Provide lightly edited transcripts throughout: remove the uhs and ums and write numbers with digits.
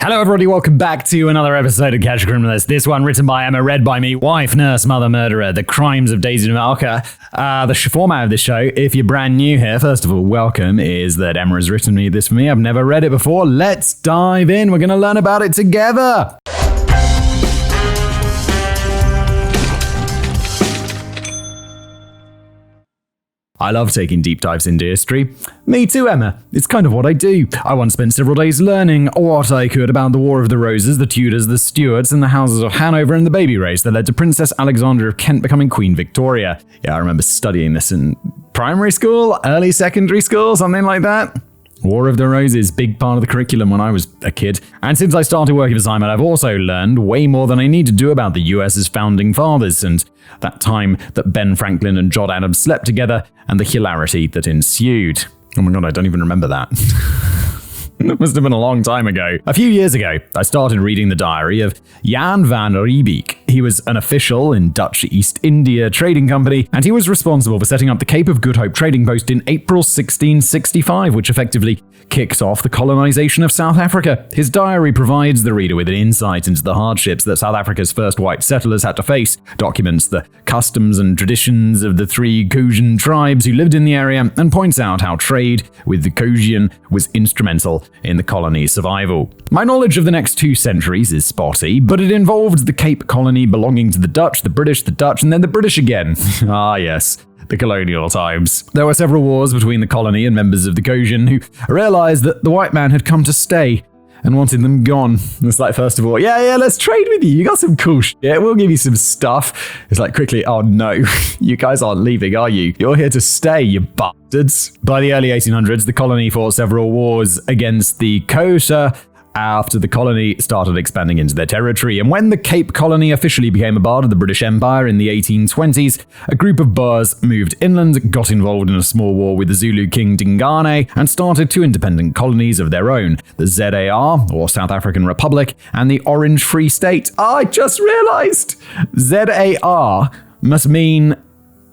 Hello everybody, welcome back to another episode of Catch a Criminalist. This one written by Emma, read by me, wife, nurse, mother, murderer, the crimes of Daisy de Melker. The format of this show, if you're brand new here, first of all, welcome, is that Emma has written this for me. I've never read it before. Let's dive in. We're going to learn about it together. I love taking deep dives into history. Me too, Emma. It's kind of what I do. I once spent several days learning what I could about the War of the Roses, the Tudors, the Stuarts, and the houses of Hanover and the baby race that led to Princess Alexandra of Kent becoming Queen Victoria. Yeah, I remember studying this in primary school, early secondary school, something like that. War of the Roses, big part of the curriculum when I was a kid. And since I started working for Simon, I've also learned way more than I need to do about the US's founding fathers and that time that Ben Franklin and John Adams slept together and the hilarity that ensued. Oh my god, I don't even remember that. It must have been a long time ago. A few years ago, I started reading the diary of Jan van Riebeek. He was an official in Dutch East India Trading Company, and he was responsible for setting up the Cape of Good Hope trading post in April 1665, which effectively kicked off the colonization of South Africa. His diary provides the reader with an insight into the hardships that South Africa's first white settlers had to face, documents the customs and traditions of the three Caucasian tribes who lived in the area, and points out how trade with the Caucasian was instrumental in the colony's survival. My knowledge of the next 2 centuries is spotty, but it involved the Cape Colony belonging to the Dutch, the British, the Dutch, and then the British again. Ah, yes. The colonial times. There were several wars between the colony and members of the Caucasian who realized that the white man had come to stay and wanted them gone. It's like, first of all, yeah, let's trade with you. You got some cool shit. We'll give you some stuff. It's like, quickly, oh no, you guys aren't leaving, are you? You're here to stay, you bastards. By the early 1800s, the colony fought several wars against the Xhosa after the colony started expanding into their territory. And when the Cape Colony officially became a part of the British Empire in the 1820s, a group of Boers moved inland, got involved in a small war with the Zulu king Dingane, and started 2 independent colonies of their own, the ZAR, or South African Republic, and the Orange Free State. I just realized! ZAR must mean,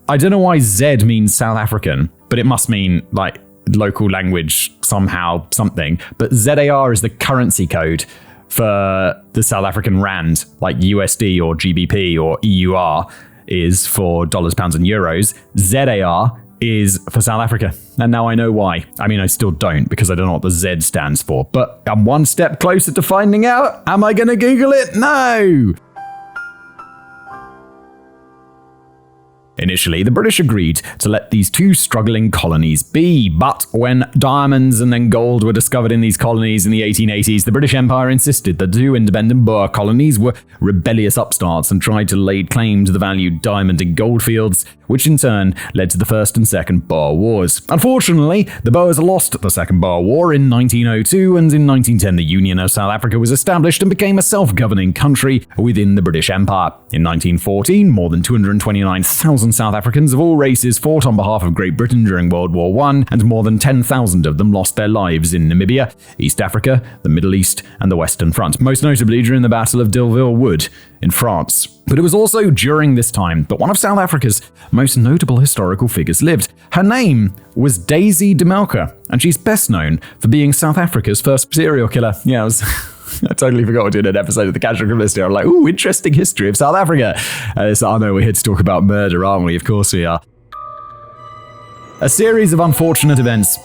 I don't know why Z means South African, but it must mean, like, local language somehow, something. But ZAR is the currency code for the South African rand, like USD or GBP or EUR is for dollars, pounds, and euros. ZAR is for South Africa. And now I know why. I mean, I still don't, because I don't know what the Z stands for. But I'm one step closer to finding out. Am I going to Google it? No! Initially, the British agreed to let these 2 struggling colonies be, but when diamonds and then gold were discovered in these colonies in the 1880s, the British Empire insisted that 2 independent Boer colonies were rebellious upstarts and tried to lay claim to the valued diamond and gold fields, which in turn led to the First and Second Boer Wars. Unfortunately, the Boers lost the Second Boer War in 1902, and in 1910 the Union of South Africa was established and became a self-governing country within the British Empire. In 1914, more than 229,000 South Africans of all races fought on behalf of Great Britain during World War I, and more than 10,000 of them lost their lives in Namibia, East Africa, the Middle East, and the Western Front, most notably during the Battle of Delville Wood in France. But it was also during this time that one of South Africa's most notable historical figures lived. Her name was Daisy de Melker, and she's best known for being South Africa's first serial killer. Yeah, I totally forgot to do an episode of the Catch a Criminalist here. I'm like, ooh, interesting history of South Africa. So I know we're here to talk about murder, aren't we? Of course we are. A series of unfortunate events.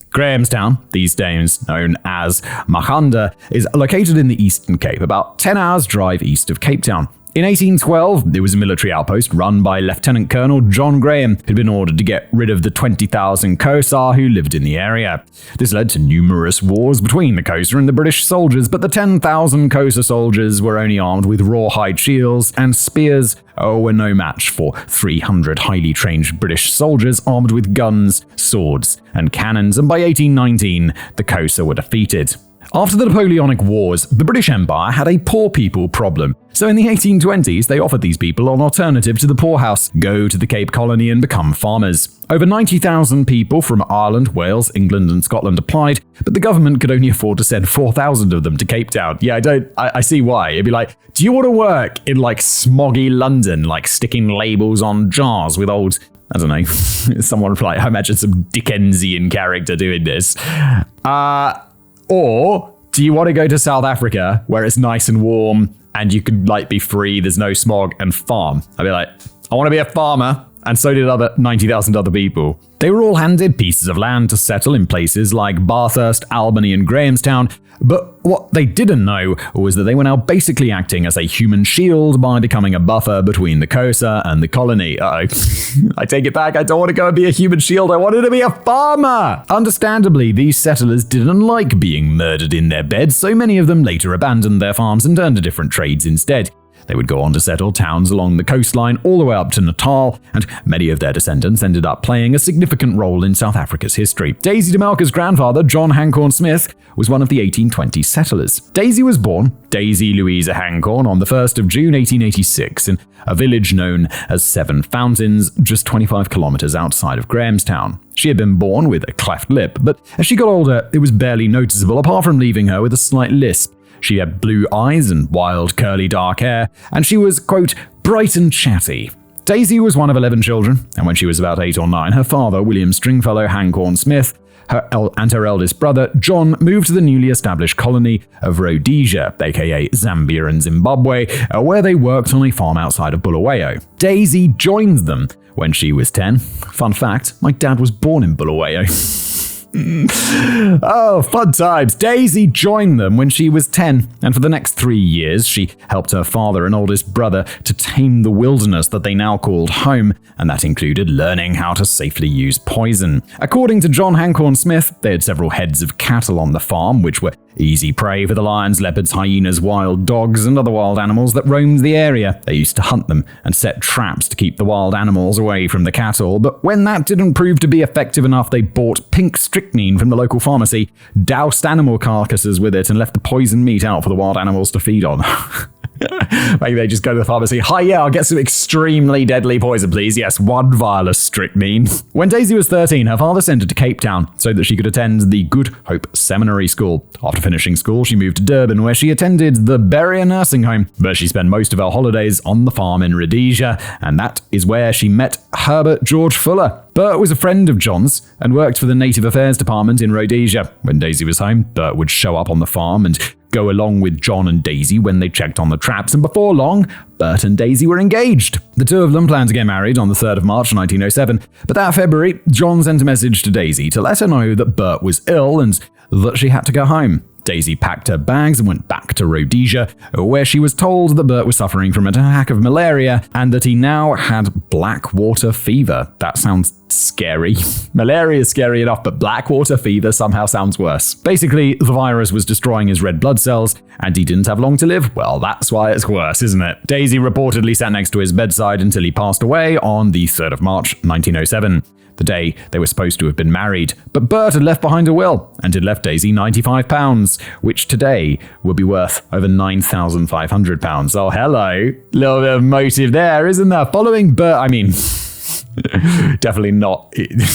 Grahamstown, these days known as Makhanda, is located in the Eastern Cape, about 10 hours drive east of Cape Town. In 1812, there was a military outpost run by Lieutenant Colonel John Graham, who had been ordered to get rid of the 20,000 Xhosa who lived in the area. This led to numerous wars between the Xhosa and the British soldiers, but the 10,000 Xhosa soldiers were only armed with rawhide shields, and spears were no match for 300 highly trained British soldiers armed with guns, swords, and cannons, and by 1819, the Xhosa were defeated. After the Napoleonic Wars, the British Empire had a poor people problem. So in the 1820s, they offered these people an alternative to the poorhouse: go to the Cape Colony and become farmers. Over 90,000 people from Ireland, Wales, England, and Scotland applied, but the government could only afford to send 4,000 of them to Cape Town. Yeah, I see why. It'd be like, do you want to work in like smoggy London, like sticking labels on jars with old I don't know, someone like, I imagine some Dickensian character doing this. Or do you want to go to South Africa where it's nice and warm and you could like be free, there's no smog, and farm? I'd be like, I want to be a farmer. And so did 90,000 other people. They were all handed pieces of land to settle in places like Bathurst, Albany, and Grahamstown. But what they didn't know was that they were now basically acting as a human shield by becoming a buffer between the Xhosa and the colony. I take it back. I don't want to go and be a human shield. I wanted to be a farmer. Understandably, these settlers didn't like being murdered in their beds, so many of them later abandoned their farms and turned to different trades instead. They would go on to settle towns along the coastline all the way up to Natal, and many of their descendants ended up playing a significant role in South Africa's history. Daisy de Melker's grandfather, John Hancorn Smith, was one of the 1820 settlers. Daisy was born, Daisy Louisa Hancorn, on the 1st of June 1886 in a village known as Seven Fountains, just 25 kilometers outside of Grahamstown. She had been born with a cleft lip, but as she got older, it was barely noticeable apart from leaving her with a slight lisp. She had blue eyes and wild curly dark hair, and she was, quote, bright and chatty. Daisy was one of 11 children, and when she was about 8 or 9, her father, William Stringfellow Hancorn Smith, and her eldest brother, John, moved to the newly established colony of Rhodesia, aka Zambia and Zimbabwe, where they worked on a farm outside of Bulawayo. Daisy joined them when she was 10. Fun fact, my dad was born in Bulawayo. Oh, fun times. Daisy joined them when she was 10, and for the next 3 years, she helped her father and oldest brother to tame the wilderness that they now called home, and that included learning how to safely use poison. According to John Hancorn Smith, they had several heads of cattle on the farm, which were easy prey for the lions, leopards, hyenas, wild dogs, and other wild animals that roamed the area. They used to hunt them and set traps to keep the wild animals away from the cattle, but when that didn't prove to be effective enough, they bought pink strychnine from the local pharmacy, doused animal carcasses with it, and left the poisoned meat out for the wild animals to feed on. Maybe they just go to the pharmacy. Hi, yeah, I'll get some extremely deadly poison, please. Yes, 1 vial of strychnine. When Daisy was 13, her father sent her to Cape Town so that she could attend the Good Hope Seminary School. After finishing school, she moved to Durban, where she attended the Beria Nursing Home, but she spent most of her holidays on the farm in Rhodesia, and that is where she met Herbert George Fuller. Bert was a friend of John's and worked for the Native Affairs Department in Rhodesia. When Daisy was home, Bert would show up on the farm and go along with John and Daisy when they checked on the traps, and before long, Bert and Daisy were engaged. The two of them planned to get married on the 3rd of March 1907, but that February, John sent a message to Daisy to let her know that Bert was ill and that she had to go home. Daisy packed her bags and went back to Rhodesia, where she was told that Bert was suffering from an attack of malaria and that he now had black water fever. That sounds scary. Malaria is scary enough, but black water fever somehow sounds worse. Basically, the virus was destroying his red blood cells, and he didn't have long to live. Well, that's why it's worse, isn't it? Daisy reportedly sat next to his bedside until he passed away on the 3rd of March, 1907. The day they were supposed to have been married, but Bert had left behind a will and had left Daisy £95, which today would be worth over £9,500. Oh, hello. Little bit of motive there, isn't there? Following Bert, I mean, definitely not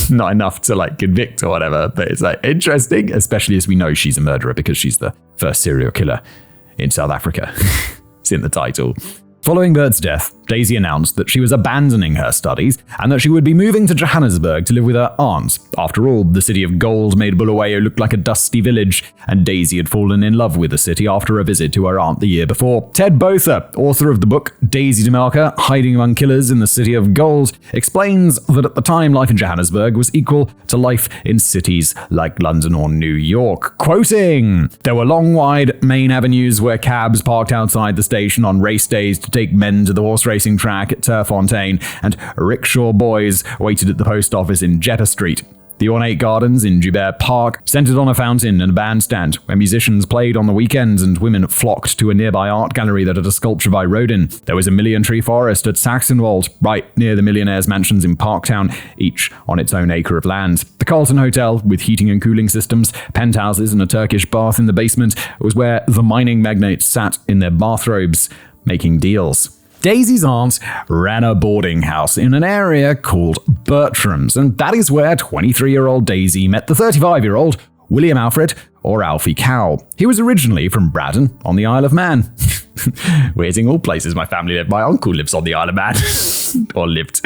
enough to like convict or whatever, but it's like interesting, especially as we know she's a murderer because she's the first serial killer in South Africa. It's in the title. Following Bert's death, Daisy announced that she was abandoning her studies and that she would be moving to Johannesburg to live with her aunt. After all, the city of gold made Bulawayo look like a dusty village, and Daisy had fallen in love with the city after a visit to her aunt the year before. Ted Botha, author of the book Daisy de Melker, Hiding Among Killers in the City of Gold, explains that at the time life in Johannesburg was equal to life in cities like London or New York. Quoting, "There were long, wide main avenues where cabs parked outside the station on race days to take men to the horse racing track at Turfontein, and rickshaw boys waited at the post office in Jetta Street. The ornate gardens in Joubert Park centered on a fountain and a bandstand, where musicians played on the weekends and women flocked to a nearby art gallery that had a sculpture by Rodin. There was a million-tree forest at Saxonwold, right near the millionaires' mansions in Parktown, each on its own acre of land. The Carlton Hotel, with heating and cooling systems, penthouses and a Turkish bath in the basement, was where the mining magnates sat in their bathrobes, making deals." Daisy's aunt ran a boarding house in an area called Bertram's, and that is where 23-year-old Daisy met the 35-year-old William Alfred, or Alfie Cowle. He was originally from Braddon on the Isle of Man. We're hitting all places my family live. My uncle lives on the Isle of Man. Or lived.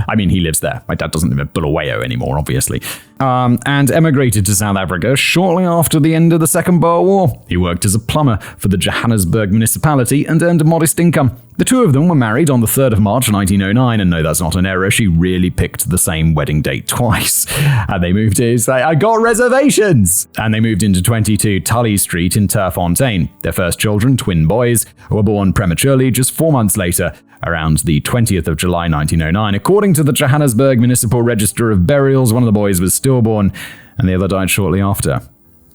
I mean, he lives there. My dad doesn't live in Bulawayo anymore, obviously. And emigrated to South Africa shortly after the end of the Second Boer War. He worked as a plumber for the Johannesburg municipality and earned a modest income. The two of them were married on the 3rd of March 1909, and no, that's not an error. She really picked the same wedding date twice. And they moved to, I got reservations! And they moved into 22 Tully Street in Turfontein. Their first children, twin boys, were born prematurely just 4 months later, around the 20th of July 1909. According to the Johannesburg Municipal Register of Burials, one of the boys was stillborn, and the other died shortly after.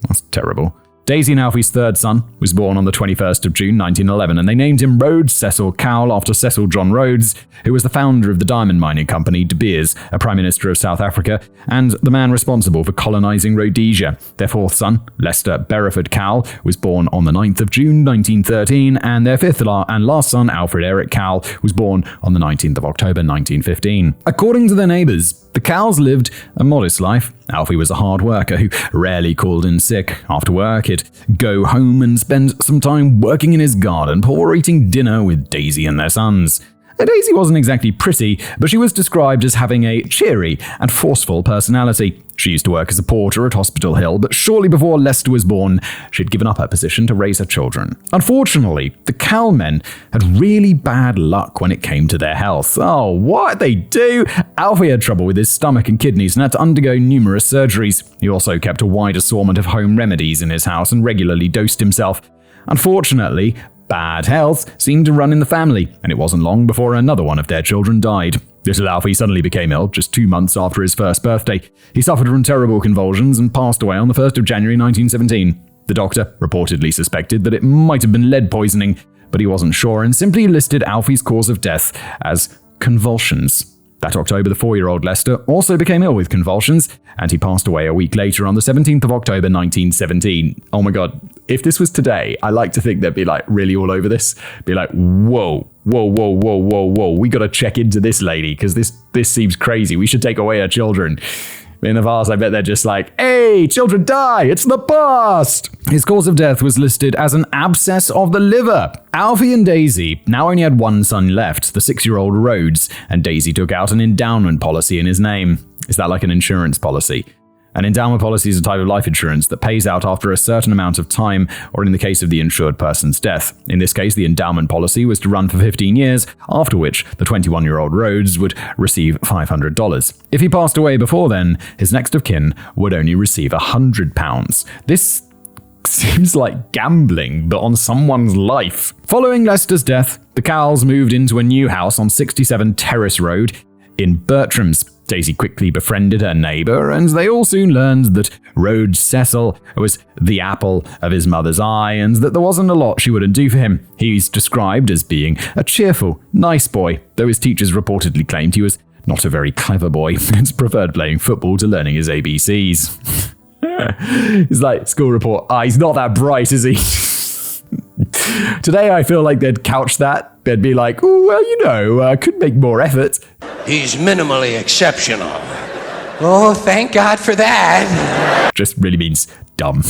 That's terrible. Daisy and Alfie's third son was born on the 21st of June 1911, and they named him Rhodes Cecil Cowle after Cecil John Rhodes, who was the founder of the diamond mining company De Beers, a Prime Minister of South Africa, and the man responsible for colonizing Rhodesia. Their fourth son, Lester Bereford Cowle, was born on the 9th of June 1913, and their fifth and last son, Alfred Eric Cowle, was born on the 19th of October 1915. According to their neighbors, the Cowles lived a modest life. Alfie was a hard worker who rarely called in sick. After work, he'd go home and spend some time working in his garden or eating dinner with Daisy and their sons. Daisy wasn't exactly pretty, but she was described as having a cheery and forceful personality. She used to work as a porter at Hospital Hill, but shortly before Lester was born, she'd given up her position to raise her children. Unfortunately, the Cowle men had really bad luck when it came to their health. Oh, what they do? Alfie had trouble with his stomach and kidneys and had to undergo numerous surgeries. He also kept a wide assortment of home remedies in his house and regularly dosed himself. Unfortunately, bad health seemed to run in the family, and it wasn't long before another one of their children died. Little Alfie suddenly became ill just 2 months after his first birthday. He suffered from terrible convulsions and passed away on the 1st of January 1917. The doctor reportedly suspected that it might have been lead poisoning, but he wasn't sure and simply listed Alfie's cause of death as convulsions. That October, the 4-year-old Lester also became ill with convulsions, and he passed away a week later on the 17th of October 1917. Oh my god, if this was today, I like to think they'd be like really all over this. Be like, whoa, we gotta check into this lady, because this seems crazy. We should take away her children. In the past, I bet they're just like, hey, children die, it's the past! His cause of death was listed as an abscess of the liver. Alfie and Daisy now only had one son left, the 6-year-old Rhodes, and Daisy took out an endowment policy in his name. Is that like an insurance policy? An endowment policy is a type of life insurance that pays out after a certain amount of time, or in the case of the insured person's death. In this case, the endowment policy was to run for 15 years, after which the 21-year-old Rhodes would receive $500. If he passed away before then, his next of kin would only receive £100. This seems like gambling, but on someone's life. Following Lester's death, the Cowles moved into a new house on 67 Terrace Road in Bertram's. Daisy quickly befriended her neighbor, and they all soon learned that Rhodes Cecil was the apple of his mother's eye, and that there wasn't a lot she wouldn't do for him. He's described as being a cheerful, nice boy, though his teachers reportedly claimed he was not a very clever boy and preferred playing football to learning his ABCs. It's like, school report, he's not that bright, is he? Today I feel like they'd couch that. They'd be like, oh, well, could make more effort. He's minimally exceptional. Oh, thank God for that. Just really means dumb.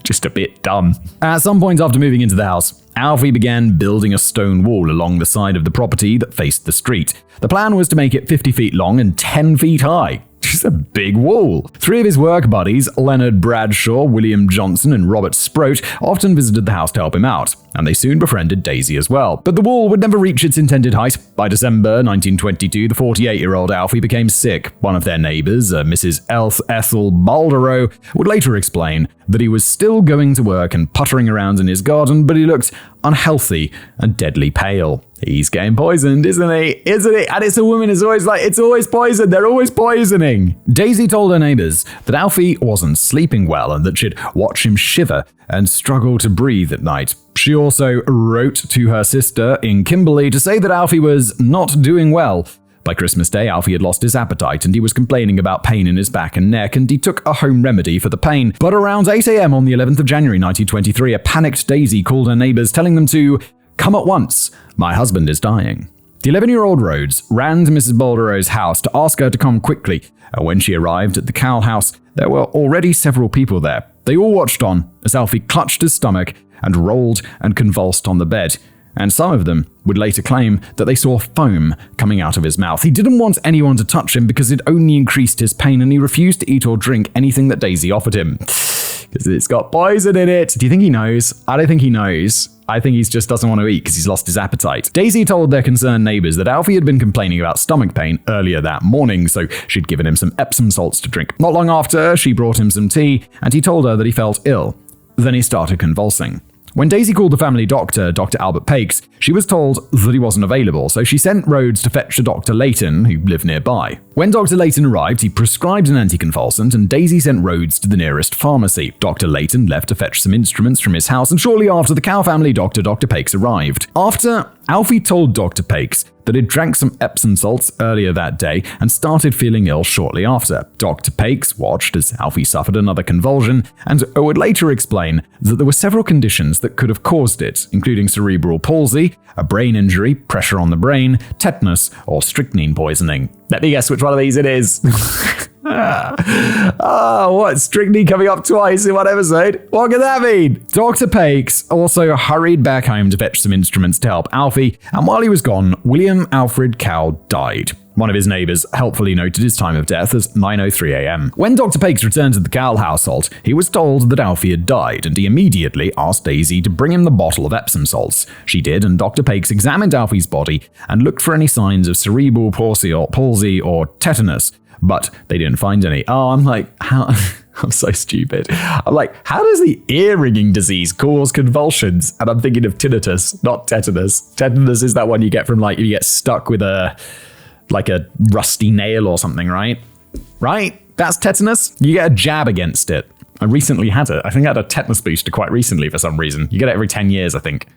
Just a bit dumb. At some point after moving into the house, Alfie began building a stone wall along the side of the property that faced the street. The plan was to make it 50 feet long and 10 feet high. Just a big wall. 3 of his work buddies, Leonard Bradshaw, William Johnson, and Robert Sproat, often visited the house to help him out, and they soon befriended Daisy as well. But the wall would never reach its intended height. By December 1922, the 48-year-old Alfie became sick. One of their neighbors, Mrs. Ethel Balderow, would later explain that he was still going to work and puttering around in his garden, but he looked unhealthy and deadly pale. He's getting poisoned, isn't he? And it's a woman, it's always poison. They're always poisoning. Daisy told her neighbors that Alfie wasn't sleeping well and that she'd watch him shiver and struggle to breathe at night. She also wrote to her sister in Kimberley to say that Alfie was not doing well. By Christmas Day, Alfie had lost his appetite and he was complaining about pain in his back and neck, and he took a home remedy for the pain. But around 8 a.m. on the 11th of January 1923, a panicked Daisy called her neighbors telling them to come at once. My husband is dying. The 11-year-old Rhodes ran to Mrs. Balderow's house to ask her to come quickly. And when she arrived at the Cowle house, there were already several people there. They all watched on as Alfie clutched his stomach and rolled and convulsed on the bed. And some of them would later claim that they saw foam coming out of his mouth. He didn't want anyone to touch him because it only increased his pain, and he refused to eat or drink anything that Daisy offered him. Because it's got poison in it. Do you think he knows? I don't think he knows. I think he just doesn't want to eat because he's lost his appetite. Daisy told their concerned neighbors that Alfie had been complaining about stomach pain earlier that morning, so she'd given him some Epsom salts to drink. Not long after, she brought him some tea, and he told her that he felt ill. Then he started convulsing. When Daisy called the family doctor, Dr. Albert Pakes, she was told that he wasn't available, so she sent Rhodes to fetch Dr. Layton, who lived nearby. When Dr. Layton arrived, he prescribed an anticonvulsant, and Daisy sent Rhodes to the nearest pharmacy. Dr. Layton left to fetch some instruments from his house, and shortly after, the Cowle family doctor, Dr. Pakes, arrived. After, Alfie told Dr. Pakes that he'd drank some Epsom salts earlier that day and started feeling ill shortly after. Dr. Pakes watched as Alfie suffered another convulsion and would later explain that there were several conditions that could have caused it, including cerebral palsy, a brain injury, pressure on the brain, tetanus, or strychnine poisoning. Let me guess which one of these it is. What? Strychnine coming up twice in one episode? What could that mean? Dr. Pakes also hurried back home to fetch some instruments to help Alfie, and while he was gone, William Alfred Cowle died. One of his neighbors helpfully noted his time of death as 9:03 a.m. When Dr. Pakes returned to the Cowle household, he was told that Alfie had died, and he immediately asked Daisy to bring him the bottle of Epsom salts. She did, and Dr. Pakes examined Alfie's body and looked for any signs of cerebral palsy or tetanus, but they didn't find any. I'm like, how? I'm so stupid. I'm like, how does the ear-ringing disease cause convulsions? And I'm thinking of tinnitus, not tetanus. Tetanus is that one you get from you get stuck with a rusty nail or something, right? Right? That's tetanus. You get a jab against it. I recently had it. I think I had a tetanus booster quite recently for some reason. You get it every 10 years, I think.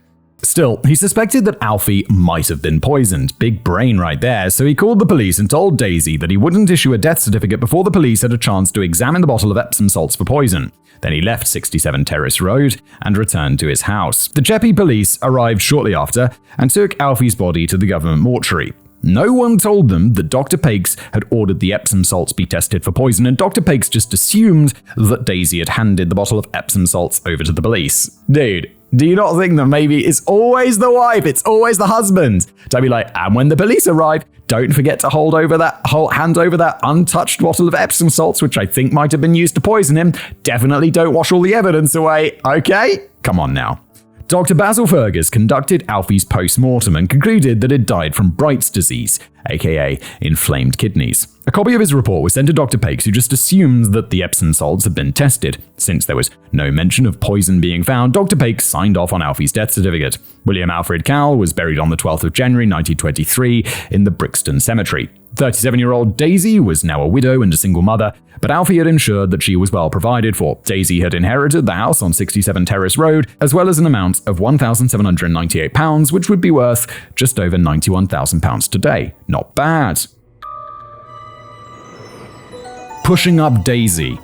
Still, he suspected that Alfie might have been poisoned. Big brain right there. So he called the police and told Daisy that he wouldn't issue a death certificate before the police had a chance to examine the bottle of Epsom salts for poison. Then he left 67 Terrace Road and returned to his house. The Cheppy police arrived shortly after and took Alfie's body to the government mortuary. No one told them that Dr. Pakes had ordered the Epsom salts be tested for poison, and Dr. Pakes just assumed that Daisy had handed the bottle of Epsom salts over to the police. Dude, do you not think that maybe it's always the wife, it's always the husband? Don't be like, and when the police arrive, don't forget to hand over that untouched bottle of Epsom salts, which I think might have been used to poison him. Definitely don't wash all the evidence away, okay? Come on now. Dr. Basil Fergus conducted Alfie's post-mortem and concluded that it died from Bright's disease, aka inflamed kidneys. A copy of his report was sent to Dr. Pakes, who just assumed that the Epsom salts had been tested. Since there was no mention of poison being found, Dr. Pakes signed off on Alfie's death certificate. William Alfred Cowle was buried on the 12th of January 1923 in the Brixton Cemetery. 37-year-old Daisy was now a widow and a single mother, but Alfie had ensured that she was well provided for. Daisy had inherited the house on 67 Terrace Road, as well as an amount of £1,798, which would be worth just over £91,000 today. Not bad. Pushing up Daisy.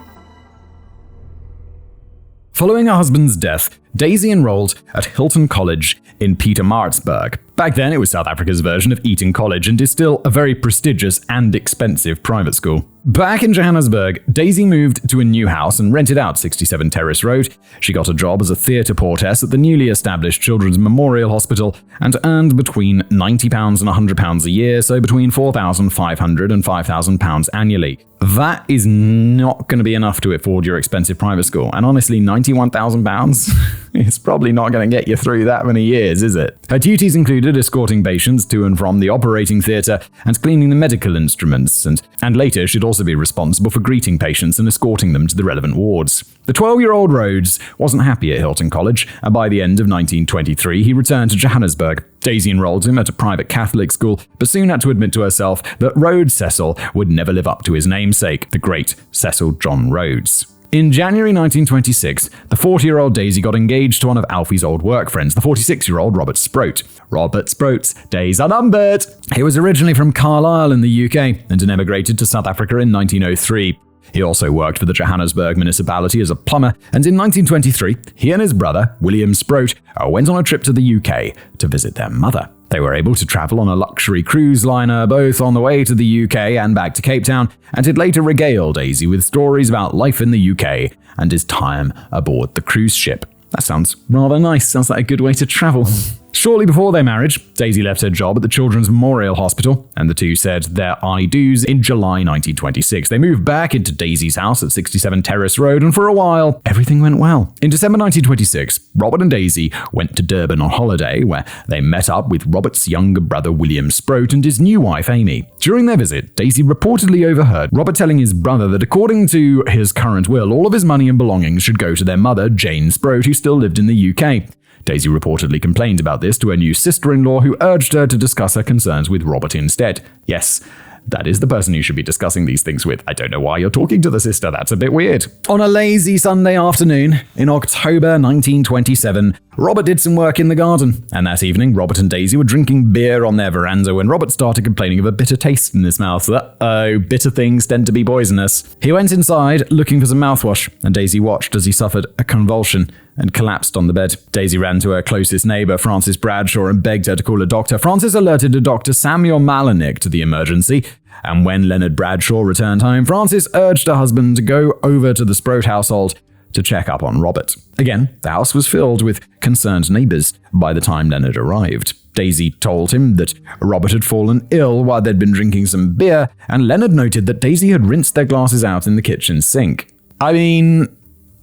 Following her husband's death, Daisy enrolled at Hilton College in Pietermaritzburg. Back then, it was South Africa's version of Eton College and is still a very prestigious and expensive private school. Back in Johannesburg, Daisy moved to a new house and rented out 67 Terrace Road. She got a job as a theatre portress at the newly established Children's Memorial Hospital and earned between £90 and £100 a year, so between £4,500 and £5,000 annually. That is not going to be enough to afford your expensive private school, and honestly, £91,000 is probably not going to get you through that many years, is it? Her duties included escorting patients to and from the operating theatre and cleaning the medical instruments, and later she'd also be responsible for greeting patients and escorting them to the relevant wards. The 12-year-old Rhodes wasn't happy at Hilton College, and by the end of 1923, he returned to Johannesburg. Daisy enrolled him at a private Catholic school, but soon had to admit to herself that Rhodes Cecil would never live up to his namesake, the great Cecil John Rhodes. In January 1926, the 40-year-old Daisy got engaged to one of Alfie's old work friends, the 46-year-old Robert Sproat. Robert Sproat's days are numbered. He was originally from Carlisle in the UK and had emigrated to South Africa in 1903. He also worked for the Johannesburg municipality as a plumber, and in 1923, he and his brother, William Sproat, went on a trip to the UK to visit their mother. They were able to travel on a luxury cruise liner both on the way to the UK and back to Cape Town, and he'd later regale Daisy with stories about life in the UK and his time aboard the cruise ship. That sounds rather nice. Sounds like a good way to travel. Shortly before their marriage, Daisy left her job at the Children's Memorial Hospital, and the two said their I do's in July 1926. They moved back into Daisy's house at 67 Terrace Road, and for a while, everything went well. In December 1926, Robert and Daisy went to Durban on holiday, where they met up with Robert's younger brother William Sproat and his new wife Amy. During their visit, Daisy reportedly overheard Robert telling his brother that according to his current will, all of his money and belongings should go to their mother, Jane Sproat, who still lived in the UK. Daisy reportedly complained about this to her new sister-in-law, who urged her to discuss her concerns with Robert instead. Yes, that is the person you should be discussing these things with. I don't know why you're talking to the sister, that's a bit weird. On a lazy Sunday afternoon in October 1927, Robert did some work in the garden, and that evening Robert and Daisy were drinking beer on their veranda when Robert started complaining of a bitter taste in his mouth. Uh-oh, bitter things tend to be poisonous. He went inside looking for some mouthwash, and Daisy watched as he suffered a convulsion and collapsed on the bed. Daisy ran to her closest neighbor, Frances Bradshaw, and begged her to call a doctor. Frances alerted Dr. Samuel Malinick to the emergency, and when Leonard Bradshaw returned home, Frances urged her husband to go over to the Sproat household to check up on Robert. Again, the house was filled with concerned neighbors by the time Leonard arrived. Daisy told him that Robert had fallen ill while they'd been drinking some beer, and Leonard noted that Daisy had rinsed their glasses out in the kitchen sink. I mean,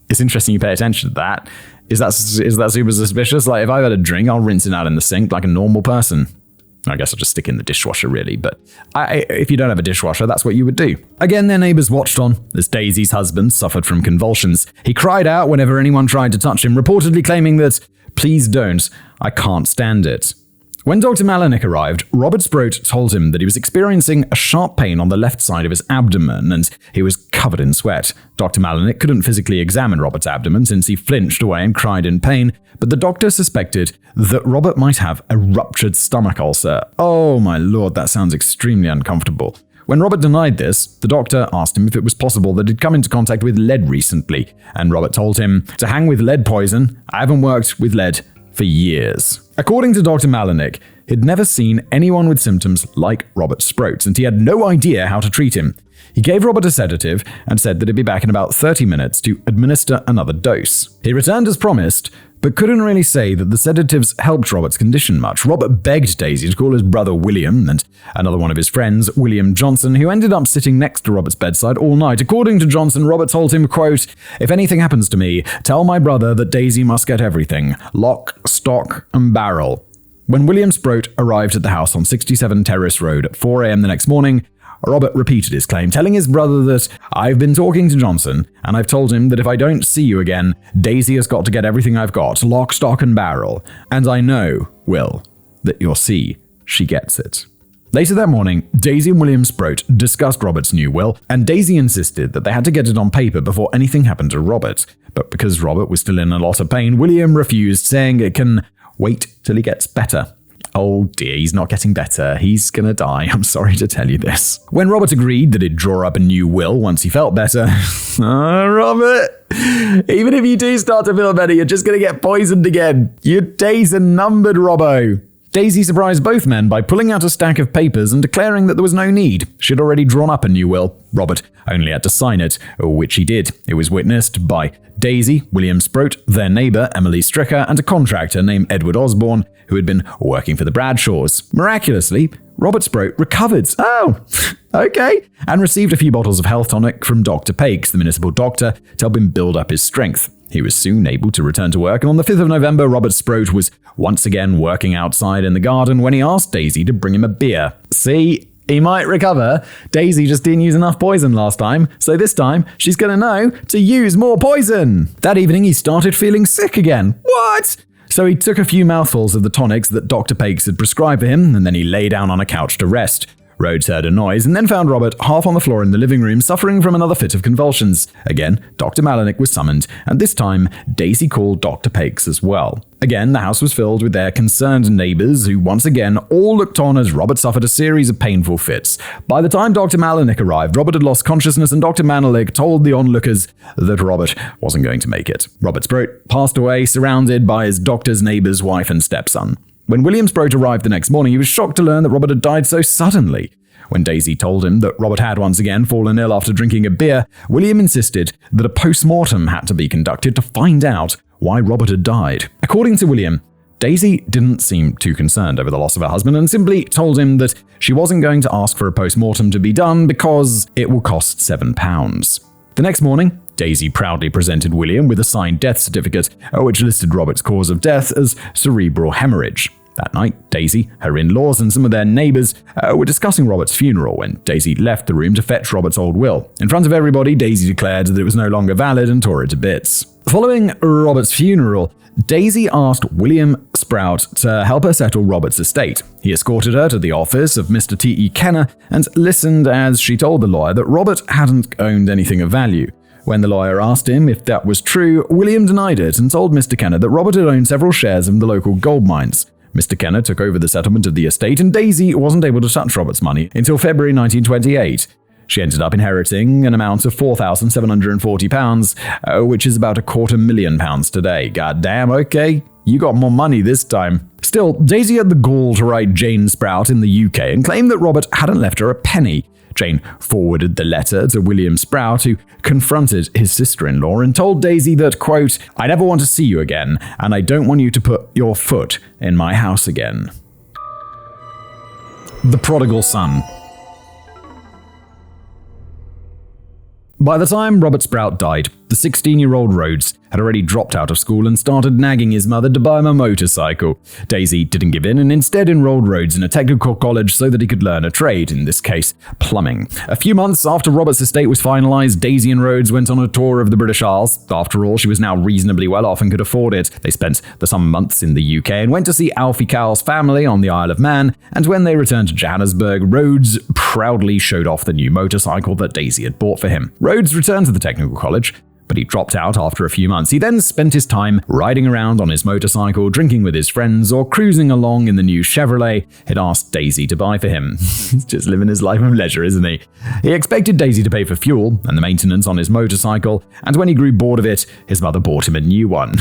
it's interesting you pay attention to that. Is that super suspicious? Like, if I've had a drink, I'll rinse it out in the sink like a normal person. I guess I'll just stick it in the dishwasher, really. But if you don't have a dishwasher, that's what you would do. Again, their neighbors watched on as Daisy's husband suffered from convulsions. He cried out whenever anyone tried to touch him, reportedly claiming that, "Please don't, I can't stand it." When Dr. Malinick arrived, Robert Sproat told him that he was experiencing a sharp pain on the left side of his abdomen and he was covered in sweat. Dr. Malinick couldn't physically examine Robert's abdomen since he flinched away and cried in pain, but the doctor suspected that Robert might have a ruptured stomach ulcer. Oh my lord, that sounds extremely uncomfortable. When Robert denied this, the doctor asked him if it was possible that he'd come into contact with lead recently, and Robert told him, "To hang with lead poison, I haven't worked with lead for years." According to Dr. Malinick, he'd never seen anyone with symptoms like Robert Sproat, and he had no idea how to treat him. He gave Robert a sedative and said that he'd be back in about 30 minutes to administer another dose. He returned as promised, but couldn't really say that the sedatives helped Robert's condition much. Robert begged Daisy to call his brother William and another one of his friends, William Johnson, who ended up sitting next to Robert's bedside all night. According to Johnson, Robert told him, quote, "If anything happens to me, tell my brother that Daisy must get everything. Lock, stock, and barrel." When William Sproat arrived at the house on 67 Terrace Road at 4 a.m. the next morning, Robert repeated his claim, telling his brother that, "I've been talking to Johnson, and I've told him that if I don't see you again, Daisy has got to get everything I've got, lock, stock, and barrel. And I know, Will, that you'll see she gets it." Later that morning, Daisy and William Sproat discussed Robert's new will, and Daisy insisted that they had to get it on paper before anything happened to Robert. But because Robert was still in a lot of pain, William refused, saying it can wait till he gets better. Oh dear, he's not getting better. He's gonna die. I'm sorry to tell you this. When Robert agreed that he'd draw up a new will once he felt better, Robert, even if you do start to feel better, you're just gonna get poisoned again. Your days are numbered, Robbo. Daisy surprised both men by pulling out a stack of papers and declaring that there was no need. She'd already drawn up a new will. Robert only had to sign it, which he did. It was witnessed by Daisy, William Sproat, their neighbor Emily Stricker, and a contractor named Edward Osborne, who had been working for the Bradshaws. Miraculously, Robert Sproat recovered. Oh, okay. And received a few bottles of health tonic from Dr. Pakes, the municipal doctor, to help him build up his strength. He was soon able to return to work, and on the 5th of November, Robert Sproat was once again working outside in the garden when he asked Daisy to bring him a beer. See, he might recover. Daisy just didn't use enough poison last time, so this time she's going to know to use more poison. That evening, he started feeling sick again. What? So he took a few mouthfuls of the tonics that Dr. Pakes had prescribed for him, and then he lay down on a couch to rest. Rhodes heard a noise and then found Robert half on the floor in the living room, suffering from another fit of convulsions. Again, Dr. Malinick was summoned, and this time, Daisy called Dr. Pakes as well. Again, the house was filled with their concerned neighbors, who once again all looked on as Robert suffered a series of painful fits. By the time Dr. Malinick arrived, Robert had lost consciousness, and Dr. Malinick told the onlookers that Robert wasn't going to make it. Robert Sproat passed away, surrounded by his doctor's neighbor's wife and stepson. When William Sproat arrived the next morning, he was shocked to learn that Robert had died so suddenly. When Daisy told him that Robert had once again fallen ill after drinking a beer, William insisted that a post-mortem had to be conducted to find out why Robert had died. According to William, Daisy didn't seem too concerned over the loss of her husband and simply told him that she wasn't going to ask for a post-mortem to be done because it will cost £7. The next morning, Daisy proudly presented William with a signed death certificate, which listed Robert's cause of death as cerebral hemorrhage. That night, Daisy, her in-laws, and some of their neighbors were discussing Robert's funeral when Daisy left the room to fetch Robert's old will. In front of everybody, Daisy declared that it was no longer valid and tore it to bits. Following Robert's funeral, Daisy asked William Sprout to help her settle Robert's estate. He escorted her to the office of Mr. T.E. Kenner and listened as she told the lawyer that Robert hadn't owned anything of value. When the lawyer asked him if that was true, William denied it and told Mr. Kenner that Robert had owned several shares in the local gold mines. Mr. Kenner took over the settlement of the estate, and Daisy wasn't able to touch Robert's money until February 1928. She ended up inheriting an amount of £4,740, which is about £250,000 today. Goddamn, okay, you got more money this time. Still, Daisy had the gall to write Jane Sprout in the UK and claimed that Robert hadn't left her a penny. Jane forwarded the letter to William Sprout, who confronted his sister-in-law and told Daisy that, quote, "I never want to see you again, and I don't want you to put your foot in my house again." The Prodigal Son. By the time Robert Sprout died, the 16-year-old Rhodes had already dropped out of school and started nagging his mother to buy him a motorcycle. Daisy didn't give in and instead enrolled Rhodes in a technical college so that he could learn a trade, in this case, plumbing. A few months after Robert's estate was finalized, Daisy and Rhodes went on a tour of the British Isles. After all, she was now reasonably well off and could afford it. They spent the summer months in the UK and went to see Alfie Cowle's family on the Isle of Man, and when they returned to Johannesburg, Rhodes proudly showed off the new motorcycle that Daisy had bought for him. Rhodes returned to the technical college, but he dropped out after a few months. He then spent his time riding around on his motorcycle, drinking with his friends, or cruising along in the new Chevrolet he'd asked Daisy to buy for him. He's just living his life of leisure, isn't he? He expected Daisy to pay for fuel and the maintenance on his motorcycle, and when he grew bored of it, his mother bought him a new one.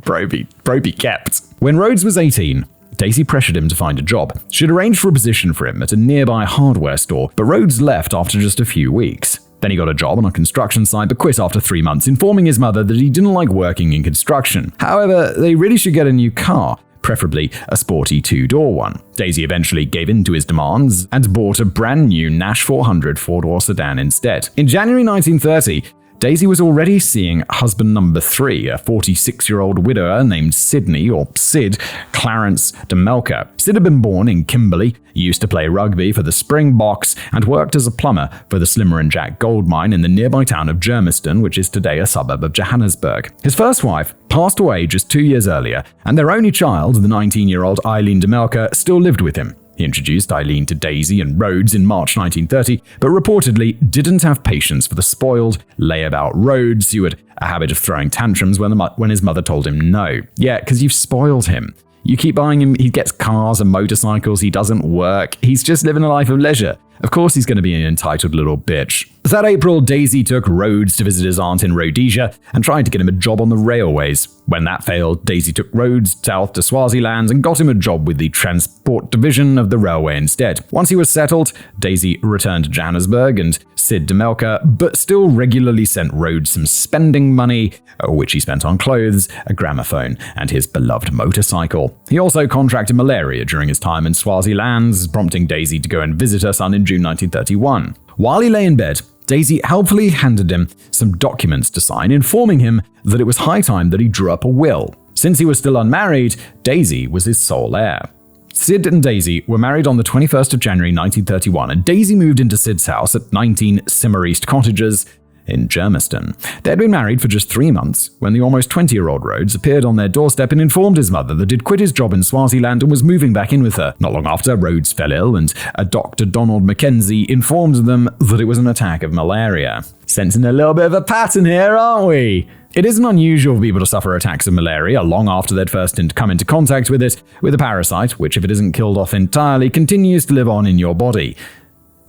Proby kept. When Rhodes was 18, Daisy pressured him to find a job. She'd arranged for a position for him at a nearby hardware store, but Rhodes left after just a few weeks. Then he got a job on a construction site but quit after 3 months, informing his mother that he didn't like working in construction. However, they really should get a new car, preferably a sporty 2-door one. Daisy eventually gave in to his demands and bought a brand new Nash 400 4-door sedan instead. In January 1930, Daisy was already seeing husband number 3, a 46-year-old widower named Sydney, or Sid, Clarence de Melker. Sid had been born in Kimberley, used to play rugby for the Springboks, and worked as a plumber for the Slimmer & Jack gold mine in the nearby town of Germiston, which is today a suburb of Johannesburg. His first wife passed away just 2 years earlier, and their only child, the 19-year-old Eileen de Melker, still lived with him. He introduced Eileen to Daisy and Rhodes in March 1930, but reportedly didn't have patience for the spoiled, layabout Rhodes, who had a habit of throwing tantrums when his mother told him no. Yeah, because you've spoiled him. You keep buying him, he gets cars and motorcycles, he doesn't work, he's just living a life of leisure. Of course he's going to be an entitled little bitch. That April, Daisy took Rhodes to visit his aunt in Rhodesia and tried to get him a job on the railways. When that failed, Daisy took Rhodes south to Swaziland and got him a job with the transport division of the railway instead. Once he was settled, Daisy returned to Johannesburg and Sid de Melker, but still regularly sent Rhodes some spending money, which he spent on clothes, a gramophone, and his beloved motorcycle. He also contracted malaria during his time in Swaziland, prompting Daisy to go and visit her son in June 1931. While he lay in bed, Daisy helpfully handed him some documents to sign, informing him that it was high time that he drew up a will. Since he was still unmarried, Daisy was his sole heir. Sid and Daisy were married on the 21st of January 1931, and Daisy moved into Sid's house at 19 Simmer East Cottages in Germiston. They had been married for just 3 months when the almost 20-year-old Rhodes appeared on their doorstep and informed his mother that he'd quit his job in Swaziland and was moving back in with her. Not long after, Rhodes fell ill, and a Dr. Donald Mackenzie informed them that it was an attack of malaria. Sensing a little bit of a pattern here, aren't we? It isn't unusual for people to suffer attacks of malaria long after they'd first come into contact with it, with a parasite, which if it isn't killed off entirely, continues to live on in your body.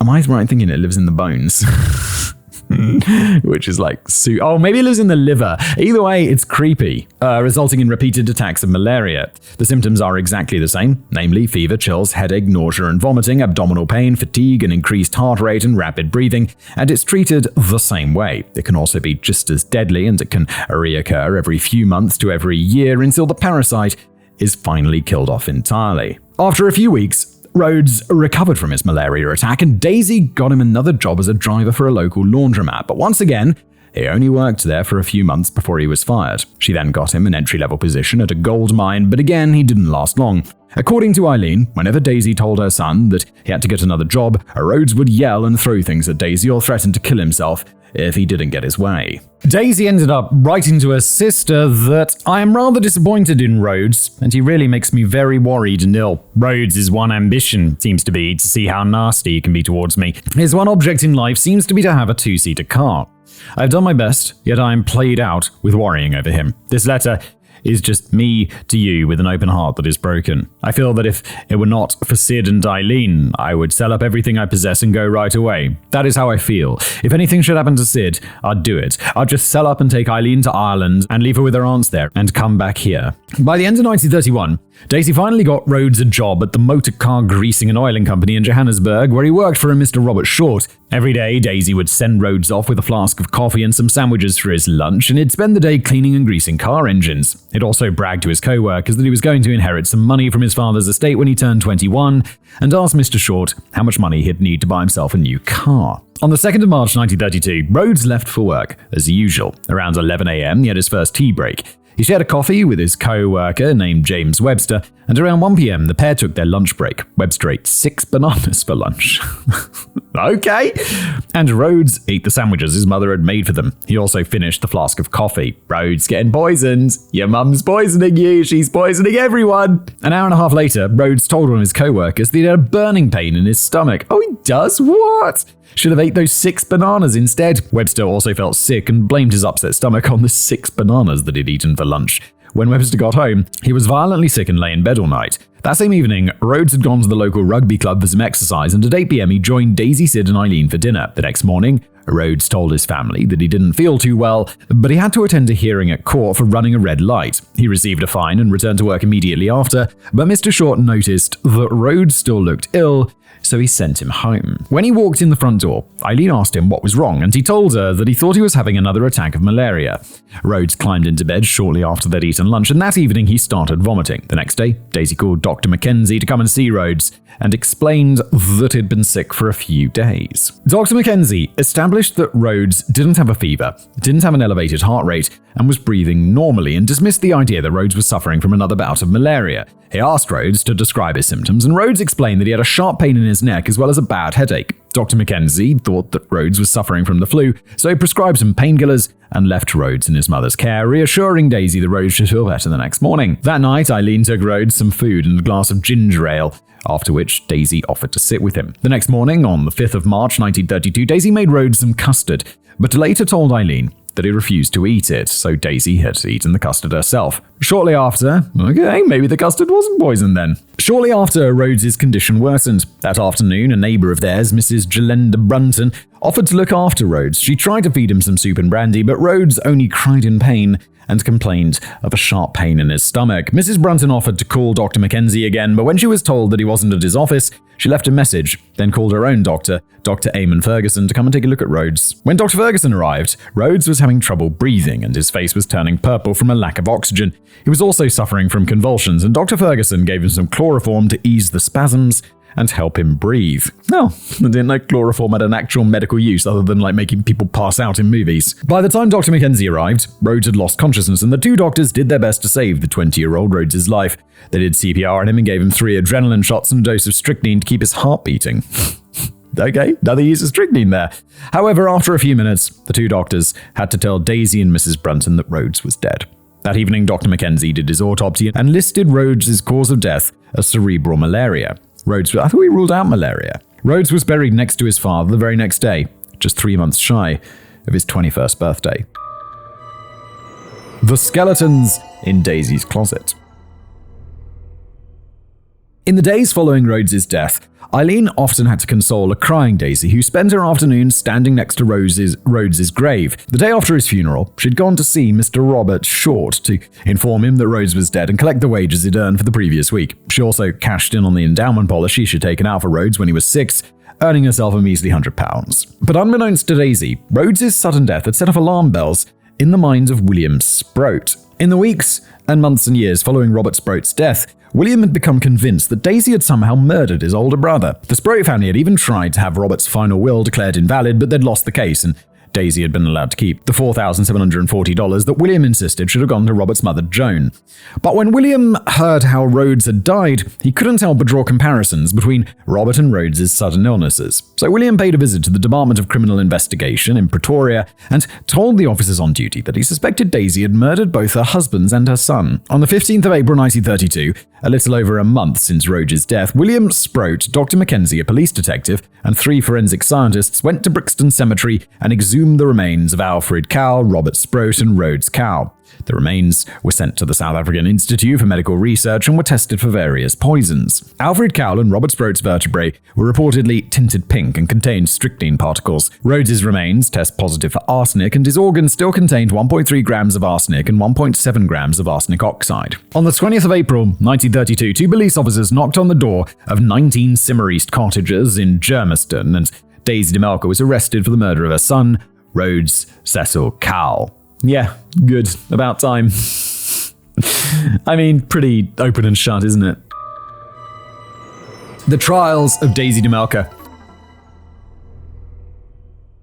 Am I right thinking it lives in the bones? which is like, oh, maybe it lives in the liver. Either way, it's creepy, resulting in repeated attacks of malaria. The symptoms are exactly the same, namely fever, chills, headache, nausea and vomiting, abdominal pain, fatigue, and increased heart rate and rapid breathing, and it's treated the same way. It can also be just as deadly, and it can reoccur every few months to every year until the parasite is finally killed off entirely. After a few weeks, Rhodes recovered from his malaria attack, and Daisy got him another job as a driver for a local laundromat. But once again, he only worked there for a few months before he was fired. She then got him an entry-level position at a gold mine, but again, he didn't last long. According to Eileen, whenever Daisy told her son that he had to get another job, Rhodes would yell and throw things at Daisy or threaten to kill himself if he didn't get his way. Daisy ended up writing to her sister that I am rather disappointed in Rhodes, and he really makes me very worried and ill. Rhodes' one ambition seems to be to see how nasty he can be towards me. His one object in life seems to be to have a two-seater car. I've done my best, yet I am played out with worrying over him. This letter is just me to you with an open heart that is broken. I feel that if it were not for Sid and Eileen, I would sell up everything I possess and go right away. That is how I feel. If anything should happen to Sid, I'd do it. I'd just sell up and take Eileen to Ireland and leave her with her aunts there and come back here. By the end of 1931, Daisy finally got Rhodes a job at the motor car greasing and oiling company in Johannesburg, where he worked for a Mr. Robert Short. Every day, Daisy would send Rhodes off with a flask of coffee and some sandwiches for his lunch, and he'd spend the day cleaning and greasing car engines. He'd also brag to his co-workers that he was going to inherit some money from his father's estate when he turned 21, and asked Mr. Short how much money he'd need to buy himself a new car. On the 2nd of March 1932, Rhodes left for work, as usual. Around 11 a.m., he had his first tea break. He shared a coffee with his co-worker named James Webster, and around 1 p.m. the pair took their lunch break. Webster ate 6 bananas for lunch. Okay. And Rhodes ate the sandwiches his mother had made for them. He also finished the flask of coffee. Rhodes getting poisoned. Your mum's poisoning you. She's poisoning everyone. An hour and a half later, Rhodes told one of his co-workers that he had a burning pain in his stomach. Oh, he does? What? Should have ate those 6 bananas instead. Webster also felt sick and blamed his upset stomach on the 6 bananas that he'd eaten for lunch. When Webster got home, he was violently sick and lay in bed all night. That same evening, Rhodes had gone to the local rugby club for some exercise, and at 8 p.m. he joined Daisy, Sid and Eileen for dinner. The next morning, Rhodes told his family that he didn't feel too well, but he had to attend a hearing at court for running a red light. He received a fine and returned to work immediately after, but Mr. Short noticed that Rhodes still looked ill, so he sent him home. When he walked in the front door, Eileen asked him what was wrong, and he told her that he thought he was having another attack of malaria. Rhodes climbed into bed shortly after they'd eaten lunch, and that evening he started vomiting. The next day, Daisy called Dr. Mackenzie to come and see Rhodes and explained that he'd been sick for a few days. Dr. Mackenzie established that Rhodes didn't have a fever, didn't have an elevated heart rate, and was breathing normally, and dismissed the idea that Rhodes was suffering from another bout of malaria. He asked Rhodes to describe his symptoms, and Rhodes explained that he had a sharp pain in his neck as well as a bad headache. Dr. Mackenzie thought that Rhodes was suffering from the flu, so he prescribed some painkillers and left Rhodes in his mother's care, reassuring Daisy that Rhodes should feel better the next morning. That night, Eileen took Rhodes some food and a glass of ginger ale, after which Daisy offered to sit with him. The next morning, on the 5th of March 1932, Daisy made Rhodes some custard, but later told Eileen that he refused to eat it, so Daisy had eaten the custard herself. Shortly after, maybe the custard wasn't poisoned then. Shortly after, Rhodes' condition worsened. That afternoon, a neighbour of theirs, Mrs. Jalenda Brunton, offered to look after Rhodes. She tried to feed him some soup and brandy, but Rhodes only cried in pain and complained of a sharp pain in his stomach. Mrs. Brunton offered to call Dr. Mackenzie again, but when she was told that he wasn't at his office, she left a message, then called her own doctor, Dr. Eamon Ferguson, to come and take a look at Rhodes. When Dr. Ferguson arrived, Rhodes was having trouble breathing and his face was turning purple from a lack of oxygen. He was also suffering from convulsions, and Dr. Ferguson gave him some chloroform to ease the spasms and help him breathe. Oh, I didn't know chloroform had an actual medical use other than making people pass out in movies. By the time Dr. Mackenzie arrived, Rhodes had lost consciousness, and the two doctors did their best to save the 20-year-old Rhodes' life. They did CPR on him and gave him 3 adrenaline shots and a dose of strychnine to keep his heart beating. Okay, another use of strychnine there. However, after a few minutes, the two doctors had to tell Daisy and Mrs. Brunton that Rhodes was dead. That evening, Dr. Mackenzie did his autopsy and listed Rhodes' cause of death as cerebral malaria. I thought we ruled out malaria. Rhodes was buried next to his father the very next day, just 3 months shy of his 21st birthday. The skeletons in Daisy's closet. In the days following Rhodes' death, Eileen often had to console a crying Daisy, who spent her afternoons standing next to Rhodes' grave. The day after his funeral, she'd gone to see Mr. Robert Short to inform him that Rhodes was dead and collect the wages he'd earned for the previous week. She also cashed in on the endowment policy she'd taken out for Rhodes when he was 6, earning herself a measly £100. But unbeknownst to Daisy, Rhodes' sudden death had set off alarm bells in the minds of William Sproat. In the weeks and months and years following Robert Sproat's death, William had become convinced that Daisy had somehow murdered his older brother. The Sproat family had even tried to have Robert's final will declared invalid, but they'd lost the case, and Daisy had been allowed to keep the $4,740 that William insisted should have gone to Robert's mother, Joan. But when William heard how Rhodes had died, he couldn't help but draw comparisons between Robert and Rhodes' sudden illnesses. So William paid a visit to the Department of Criminal Investigation in Pretoria and told the officers on duty that he suspected Daisy had murdered both her husbands and her son. On the 15th of April 1932, a little over a month since Rhodes' death, William Sproat, Dr. Mackenzie, a police detective, and 3 forensic scientists went to Brixton Cemetery and exhumed the remains of Alfred Cowle, Robert Sproat, and Rhodes Cowle. The remains were sent to the South African Institute for Medical Research and were tested for various poisons. Alfred Cowle and Robert Sproat's vertebrae were reportedly tinted pink and contained strychnine particles. Rhodes' remains test positive for arsenic, and his organs still contained 1.3 grams of arsenic and 1.7 grams of arsenic oxide. On the 20th of April 1932, 2 police officers knocked on the door of 19 Simmer East cottages in Germiston, and Daisy de Melker was arrested for the murder of her son, Rhodes Cecil Cowle. Yeah, good. About time. I mean, pretty open and shut, isn't it? The trials of Daisy de Melker.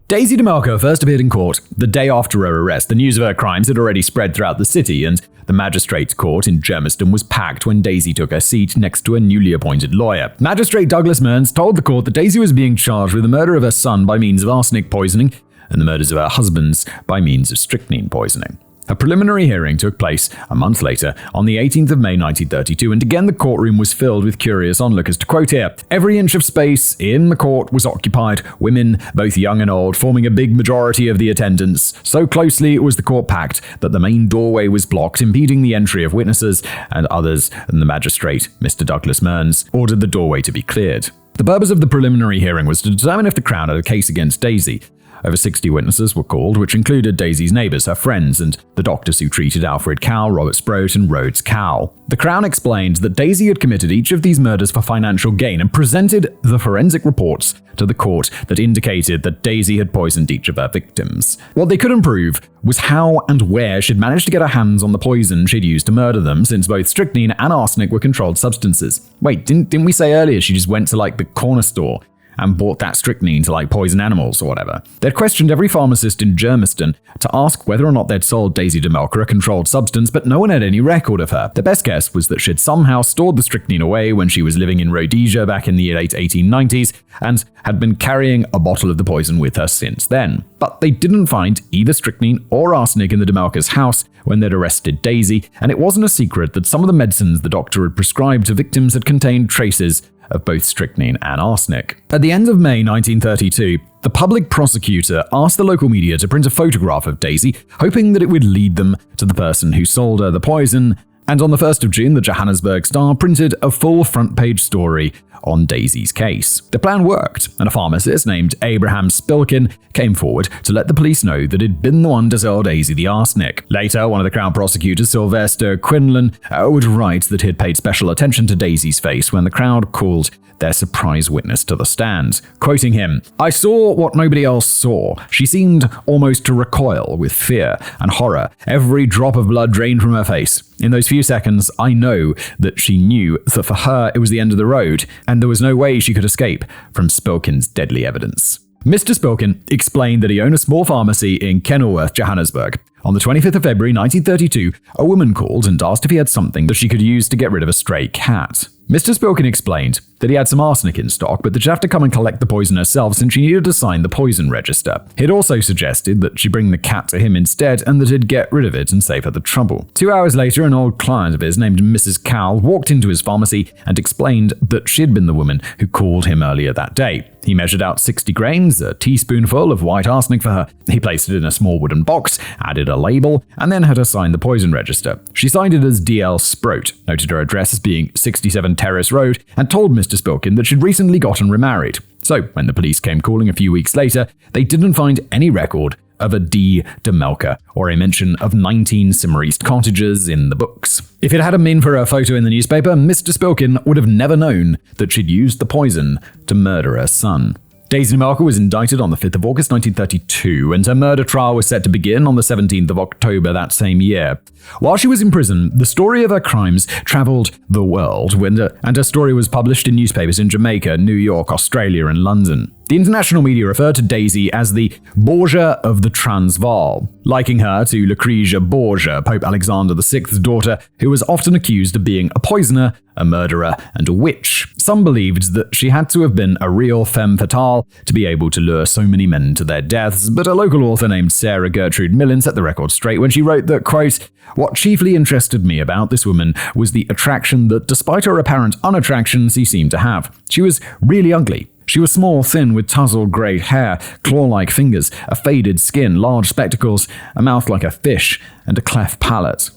Daisy de Melker first appeared in court the day after her arrest. The news of her crimes had already spread throughout the city, and the magistrate's court in Germiston was packed when Daisy took her seat next to a newly appointed lawyer. Magistrate Douglas Mearns told the court that Daisy was being charged with the murder of her son by means of arsenic poisoning and the murders of her husbands by means of strychnine poisoning. A preliminary hearing took place a month later on the 18th of May 1932, and again the courtroom was filled with curious onlookers. To quote here, "Every inch of space in the court was occupied, women, both young and old, forming a big majority of the attendants. So closely was the court packed that the main doorway was blocked, impeding the entry of witnesses and others, and the magistrate, Mr. Douglas Mearns, ordered the doorway to be cleared." The purpose of the preliminary hearing was to determine if the Crown had a case against Daisy. Over 60 witnesses were called, which included Daisy's neighbours, her friends, and the doctors who treated Alfred Cowle, Robert Sproat, and Rhodes Cowle. The Crown explained that Daisy had committed each of these murders for financial gain and presented the forensic reports to the court that indicated that Daisy had poisoned each of her victims. What they couldn't prove was how and where she'd managed to get her hands on the poison she'd used to murder them, since both strychnine and arsenic were controlled substances. Wait, didn't we say earlier she just went to the corner store and bought that strychnine to poison animals or whatever? They'd questioned every pharmacist in Germiston to ask whether or not they'd sold Daisy de Melker a controlled substance, but no one had any record of her. The best guess was that she'd somehow stored the strychnine away when she was living in Rhodesia back in the late 1890s and had been carrying a bottle of the poison with her since then. But they didn't find either strychnine or arsenic in the de Melker's house when they'd arrested Daisy, and it wasn't a secret that some of the medicines the doctor had prescribed to victims had contained traces of both strychnine and arsenic. At the end of May 1932, the public prosecutor asked the local media to print a photograph of Daisy, hoping that it would lead them to the person who sold her the poison, and on the 1st of June, the Johannesburg Star printed a full front-page story on Daisy's case. The plan worked, and a pharmacist named Abraham Spilkin came forward to let the police know that he'd been the one to sell Daisy the arsenic. Later, one of the Crown prosecutors, Sylvester Quinlan, would write that he'd paid special attention to Daisy's face when the crowd called their surprise witness to the stand. Quoting him, "I saw what nobody else saw. She seemed almost to recoil with fear and horror. Every drop of blood drained from her face. In those few seconds, I know that she knew that for her it was the end of the road, and there was no way she could escape from Spilkin's deadly evidence." Mr. Spilkin explained that he owned a small pharmacy in Kenilworth, Johannesburg. On the 25th of February 1932, a woman called and asked if he had something that she could use to get rid of a stray cat. Mr. Spilkin explained, that he had some arsenic in stock, but that she'd have to come and collect the poison herself since she needed to sign the poison register. He'd also suggested that she bring the cat to him instead and that he'd get rid of it and save her the trouble. 2 hours later, an old client of his named Mrs. Cowle walked into his pharmacy and explained that she'd been the woman who called him earlier that day. He measured out 60 grains, a teaspoonful of white arsenic for her. He placed it in a small wooden box, added a label, and then had her sign the poison register. She signed it as D.L. Sproat, noted her address as being 67 Terrace Road, and told Mr. Spilkin that she'd recently gotten remarried. So, when the police came calling a few weeks later, they didn't find any record of a D. de Melker, or a mention of 19 Simmereast cottages in the books. If it hadn't been for a photo in the newspaper, Mr. Spilkin would have never known that she'd used the poison to murder her son. Daisy de Melker was indicted on the 5th of August 1932, and her murder trial was set to begin on the 17th of October that same year. While she was in prison, the story of her crimes traveled the world, and her story was published in newspapers in Jamaica, New York, Australia, and London. The international media referred to Daisy as the Borgia of the Transvaal, liking her to Lucrezia Borgia, Pope Alexander VI's daughter, who was often accused of being a poisoner, a murderer, and a witch. Some believed that she had to have been a real femme fatale to be able to lure so many men to their deaths, but a local author named Sarah Gertrude Millen set the record straight when she wrote that, quote, "What chiefly interested me about this woman was the attraction that, despite her apparent unattraction, she seemed to have. She was really ugly. She was small, thin, with tousled grey hair, claw-like fingers, a faded skin, large spectacles, a mouth like a fish, and a cleft palate."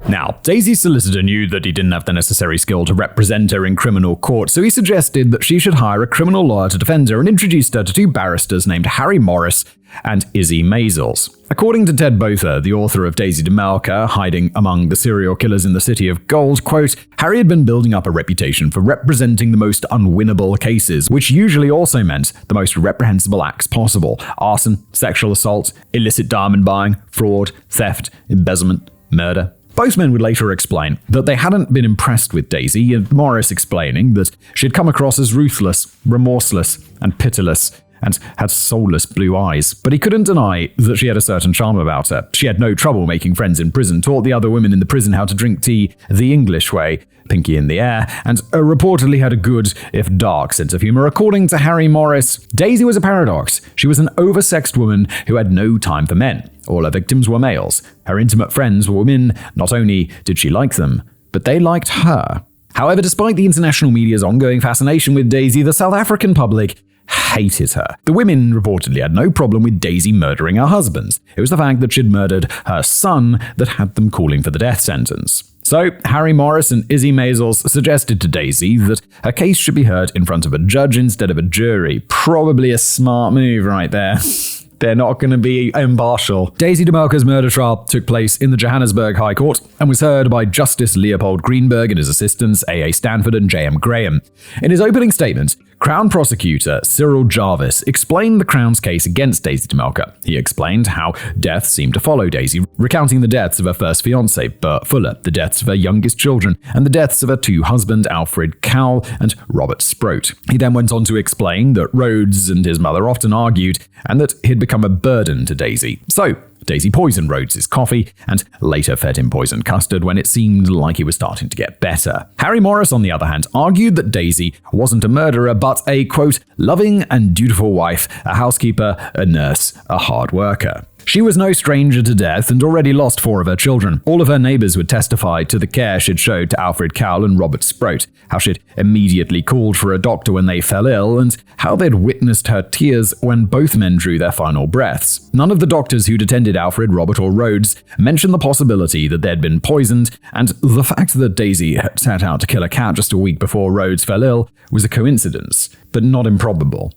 Now, Daisy's solicitor knew that he didn't have the necessary skill to represent her in criminal court, so he suggested that she should hire a criminal lawyer to defend her and introduced her to two barristers named Harry Morris and Izzy Maisels. According to Ted Botha, the author of Daisy de Melker, hiding among the serial killers in the City of Gold, quote, "Harry had been building up a reputation for representing the most unwinnable cases, which usually also meant the most reprehensible acts possible: arson, sexual assault, illicit diamond buying, fraud, theft, embezzlement, murder." Both men would later explain that they hadn't been impressed with Daisy, and Morris explaining that she'd come across as ruthless, remorseless, and pitiless, and had soulless blue eyes. But he couldn't deny that she had a certain charm about her. She had no trouble making friends in prison, taught the other women in the prison how to drink tea the English way, pinky in the air, and reportedly had a good, if dark, sense of humor. According to Harry Morris, Daisy was a paradox. She was an oversexed woman who had no time for men. All her victims were males. Her intimate friends were women. Not only did she like them, but they liked her. However, despite the international media's ongoing fascination with Daisy, the South African public hated her. The women reportedly had no problem with Daisy murdering her husbands. It was the fact that she'd murdered her son that had them calling for the death sentence. So, Harry Morris and Izzy Maisels suggested to Daisy that her case should be heard in front of a judge instead of a jury. Probably a smart move right there. They're not going to be impartial. Daisy de Melker's murder trial took place in the Johannesburg High Court and was heard by Justice Leopold Greenberg and his assistants A.A. Stanford and J.M. Graham. In his opening statement, Crown Prosecutor Cyril Jarvis explained the Crown's case against Daisy de Melker. He explained how death seemed to follow Daisy, recounting the deaths of her first fiancé, Bert Fuller, the deaths of her youngest children, and the deaths of her two husbands, Alfred Cowle and Robert Sproat. He then went on to explain that Rhodes and his mother often argued, and that he'd become a burden to Daisy. So, Daisy poisoned Rhodes' coffee and later fed him poisoned custard when it seemed like he was starting to get better. Harry Morris, on the other hand, argued that Daisy wasn't a murderer but a, quote, loving and dutiful wife, a housekeeper, a nurse, a hard worker. She was no stranger to death and already lost 4 of her children. All of her neighbors would testify to the care she'd showed to Alfred Cowle and Robert Sproat, how she'd immediately called for a doctor when they fell ill, and how they'd witnessed her tears when both men drew their final breaths. None of the doctors who'd attended Alfred, Robert, or Rhodes mentioned the possibility that they'd been poisoned, and the fact that Daisy had set out to kill a cat just a week before Rhodes fell ill was a coincidence, but not improbable.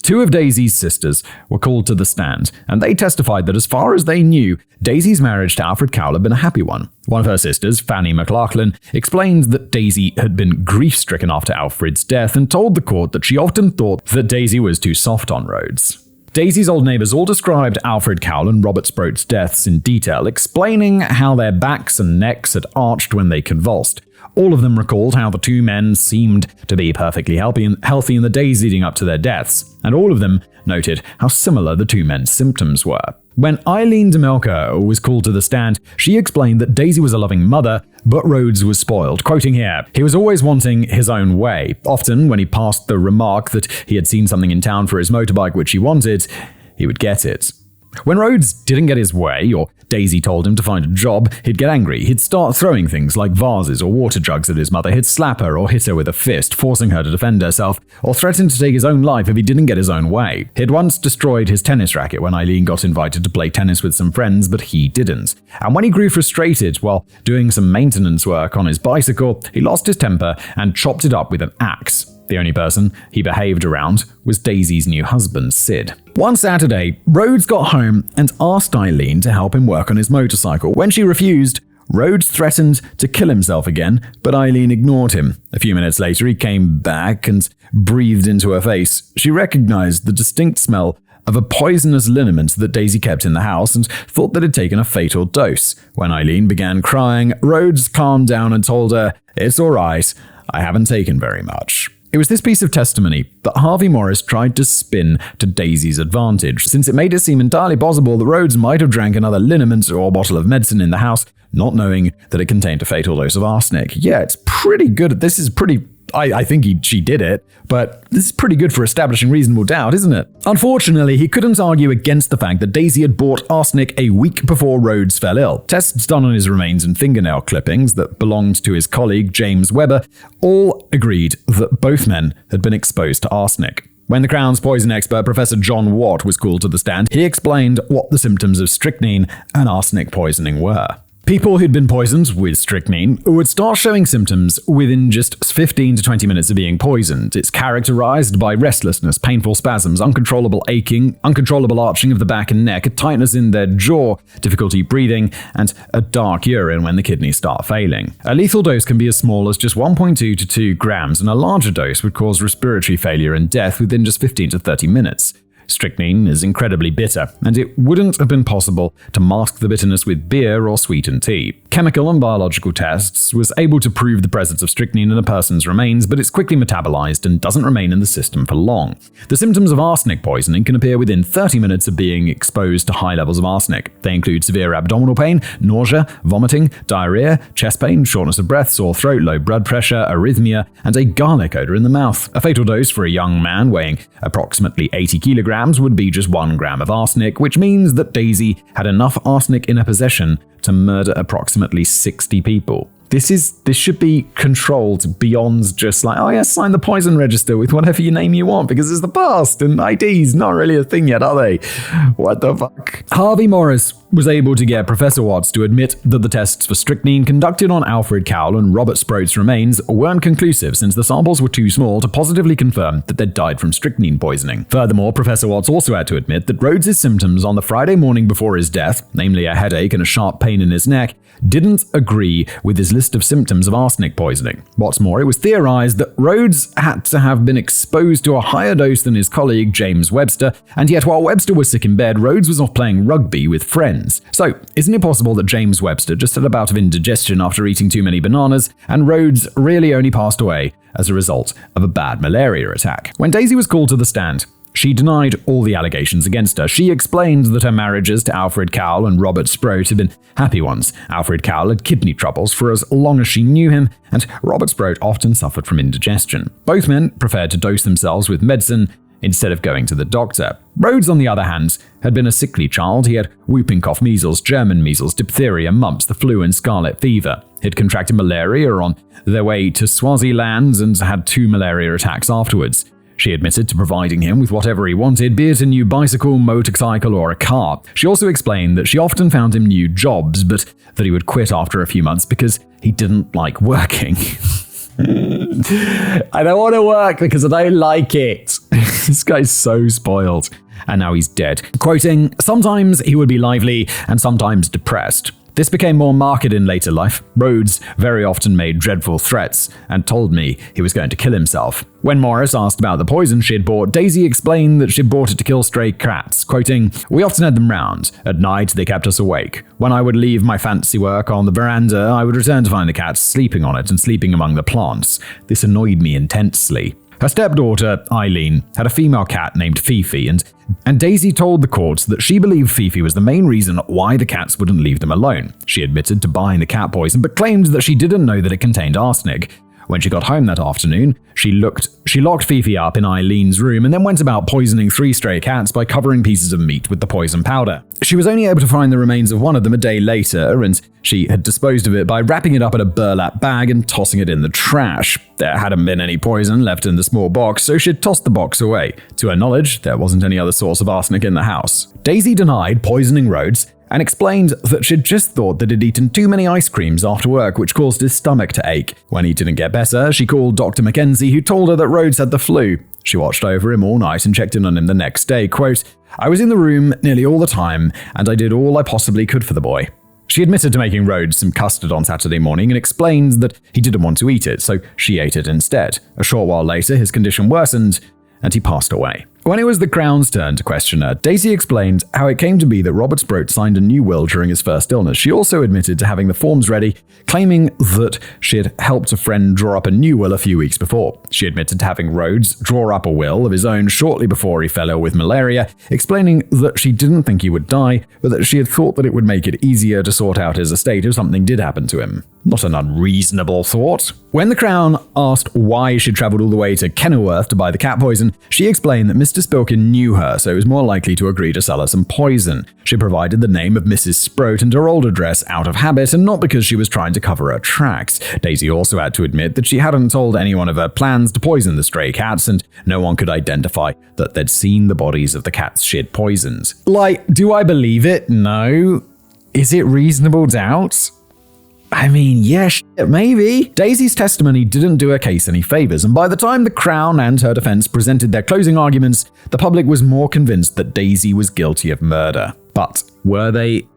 2 of Daisy's sisters were called to the stand, and they testified that as far as they knew, Daisy's marriage to Alfred Cowle had been a happy one. One of her sisters, Fanny McLaughlin, explained that Daisy had been grief-stricken after Alfred's death and told the court that she often thought that Daisy was too soft on Rhodes. Daisy's old neighbors all described Alfred Cowle and Robert Sproat's deaths in detail, explaining how their backs and necks had arched when they convulsed. All of them recalled how the 2 men seemed to be perfectly healthy in the days leading up to their deaths, and all of them noted how similar the two men's symptoms were. When Daisy de Melker was called to the stand, she explained that Daisy was a loving mother, but Rhodes was spoiled. Quoting here, "He was always wanting his own way. Often, when he passed the remark that he had seen something in town for his motorbike which he wanted, he would get it." When Rhodes didn't get his way, or Daisy told him to find a job, he'd get angry. He'd start throwing things like vases or water jugs at his mother. He'd slap her or hit her with a fist, forcing her to defend herself, or threaten to take his own life if he didn't get his own way. He'd once destroyed his tennis racket when Eileen got invited to play tennis with some friends, but he didn't. And when he grew frustrated while doing some maintenance work on his bicycle, he lost his temper and chopped it up with an axe. The only person he behaved around was Daisy's new husband, Sid. One Saturday, Rhodes got home and asked Eileen to help him work on his motorcycle. When she refused, Rhodes threatened to kill himself again, but Eileen ignored him. A few minutes later, he came back and breathed into her face. She recognized the distinct smell of a poisonous liniment that Daisy kept in the house and thought that it had taken a fatal dose. When Eileen began crying, Rhodes calmed down and told her, "It's all right, I haven't taken very much." It was this piece of testimony that Harvey Morris tried to spin to Daisy's advantage, since it made it seem entirely possible that Rhodes might have drank another liniment or bottle of medicine in the house, not knowing that it contained a fatal dose of arsenic. Yeah, it's pretty good. This is pretty... I think she did it, but this is pretty good for establishing reasonable doubt, isn't it? Unfortunately, he couldn't argue against the fact that Daisy had bought arsenic a week before Rhodes fell ill. Tests done on his remains and fingernail clippings that belonged to his colleague James Webber all agreed that both men had been exposed to arsenic. When the Crown's poison expert, Professor John Watt, was called to the stand, he explained what the symptoms of strychnine and arsenic poisoning were. People who'd been poisoned with strychnine would start showing symptoms within just 15 to 20 minutes of being poisoned. It's characterized by restlessness, painful spasms, uncontrollable aching, uncontrollable arching of the back and neck, a tightness in their jaw, difficulty breathing, and a dark urine when the kidneys start failing. A lethal dose can be as small as just 1.2 to 2 grams, and a larger dose would cause respiratory failure and death within just 15 to 30 minutes. Strychnine is incredibly bitter, and it wouldn't have been possible to mask the bitterness with beer or sweetened tea. Chemical and biological tests was able to prove the presence of strychnine in a person's remains, but it's quickly metabolized and doesn't remain in the system for long. The symptoms of arsenic poisoning can appear within 30 minutes of being exposed to high levels of arsenic. They include severe abdominal pain, nausea, vomiting, diarrhea, chest pain, shortness of breath, sore throat, low blood pressure, arrhythmia, and a garlic odor in the mouth. A fatal dose for a young man weighing approximately 80 kilograms would be just 1 gram of arsenic, which means that Daisy had enough arsenic in her possession to murder approximately 60 people. This should be controlled beyond just like, oh yeah, sign the poison register with whatever your name you want, because it's the past and ID's not really a thing yet, are they? What the fuck? Harvey Morris was able to get Professor Watts to admit that the tests for strychnine conducted on Alfred, Cowle and Robert Sproat's remains weren't conclusive, since the samples were too small to positively confirm that they'd died from strychnine poisoning. Furthermore, Professor Watts also had to admit that Rhodes' symptoms on the Friday morning before his death, namely a headache and a sharp pain in his neck, didn't agree with his list of symptoms of arsenic poisoning. What's more, it was theorized that Rhodes had to have been exposed to a higher dose than his colleague James Webster, and yet while Webster was sick in bed, Rhodes was off playing rugby with friends. So, isn't it possible that James Webster just had a bout of indigestion after eating too many bananas, and Rhodes really only passed away as a result of a bad malaria attack? When Daisy was called to the stand, she denied all the allegations against her. She explained that her marriages to Alfred Cowle and Robert Sproat had been happy ones. Alfred Cowle had kidney troubles for as long as she knew him, and Robert Sproat often suffered from indigestion. Both men preferred to dose themselves with medicine instead of going to the doctor. Rhodes, on the other hand, had been a sickly child. He had whooping cough, measles, German measles, diphtheria, mumps, the flu, and scarlet fever. He'd contracted malaria on their way to Swaziland and had 2 malaria attacks afterwards. She admitted to providing him with whatever he wanted, be it a new bicycle, motorcycle, or a car. She also explained that she often found him new jobs, but that he would quit after a few months because he didn't like working. I don't want to work because I don't like it. This guy's so spoiled. And now he's dead. Quoting, "Sometimes he would be lively and sometimes depressed. This became more marked in later life. Rhodes very often made dreadful threats and told me he was going to kill himself." When Morris asked about the poison she had bought, Daisy explained that she'd bought it to kill stray cats, quoting, "We often had them round. At night, they kept us awake. When I would leave my fancy work on the veranda, I would return to find the cats sleeping on it and sleeping among the plants. This annoyed me intensely." Her stepdaughter, Eileen, had a female cat named Fifi, and Daisy told the courts that she believed Fifi was the main reason why the cats wouldn't leave them alone. She admitted to buying the cat poison, but claimed that she didn't know that it contained arsenic. When she got home that afternoon, she locked Fifi up in Eileen's room and then went about poisoning 3 stray cats by covering pieces of meat with the poison powder. She was only able to find the remains of one of them a day later, and she had disposed of it by wrapping it up in a burlap bag and tossing it in the trash. There hadn't been any poison left in the small box, so she'd tossed the box away. To her knowledge, there wasn't any other source of arsenic in the house. Daisy denied poisoning Rhodes and explained that she'd just thought that he'd eaten too many ice creams after work, which caused his stomach to ache. When he didn't get better, she called Dr. Mackenzie, who told her that Rhodes had the flu. She watched over him all night and checked in on him the next day. Quote, "I was in the room nearly all the time, and I did all I possibly could for the boy." She admitted to making Rhodes some custard on Saturday morning and explained that he didn't want to eat it, so she ate it instead. A short while later, his condition worsened, and he passed away. When it was the Crown's turn to question her, Daisy explained how it came to be that Robert Sproat signed a new will during his first illness. She also admitted to having the forms ready, claiming that she had helped a friend draw up a new will a few weeks before. She admitted to having Rhodes draw up a will of his own shortly before he fell ill with malaria, explaining that she didn't think he would die, but that she had thought that it would make it easier to sort out his estate if something did happen to him. Not an unreasonable thought. When the Crown asked why she'd travelled all the way to Kenilworth to buy the cat poison, she explained that Mr. Spilkin knew her, so he was more likely to agree to sell her some poison. She provided the name of Mrs. Sproat and her old address out of habit, and not because she was trying to cover her tracks. Daisy also had to admit that she hadn't told anyone of her plans to poison the stray cats, and no one could identify that they'd seen the bodies of the cats she'd poisoned. Like, do I believe it? No. Is it reasonable doubt? I mean, yeah, maybe. Daisy's testimony didn't do her case any favors, and by the time the Crown and her defense presented their closing arguments, the public was more convinced that Daisy was guilty of murder. But were they?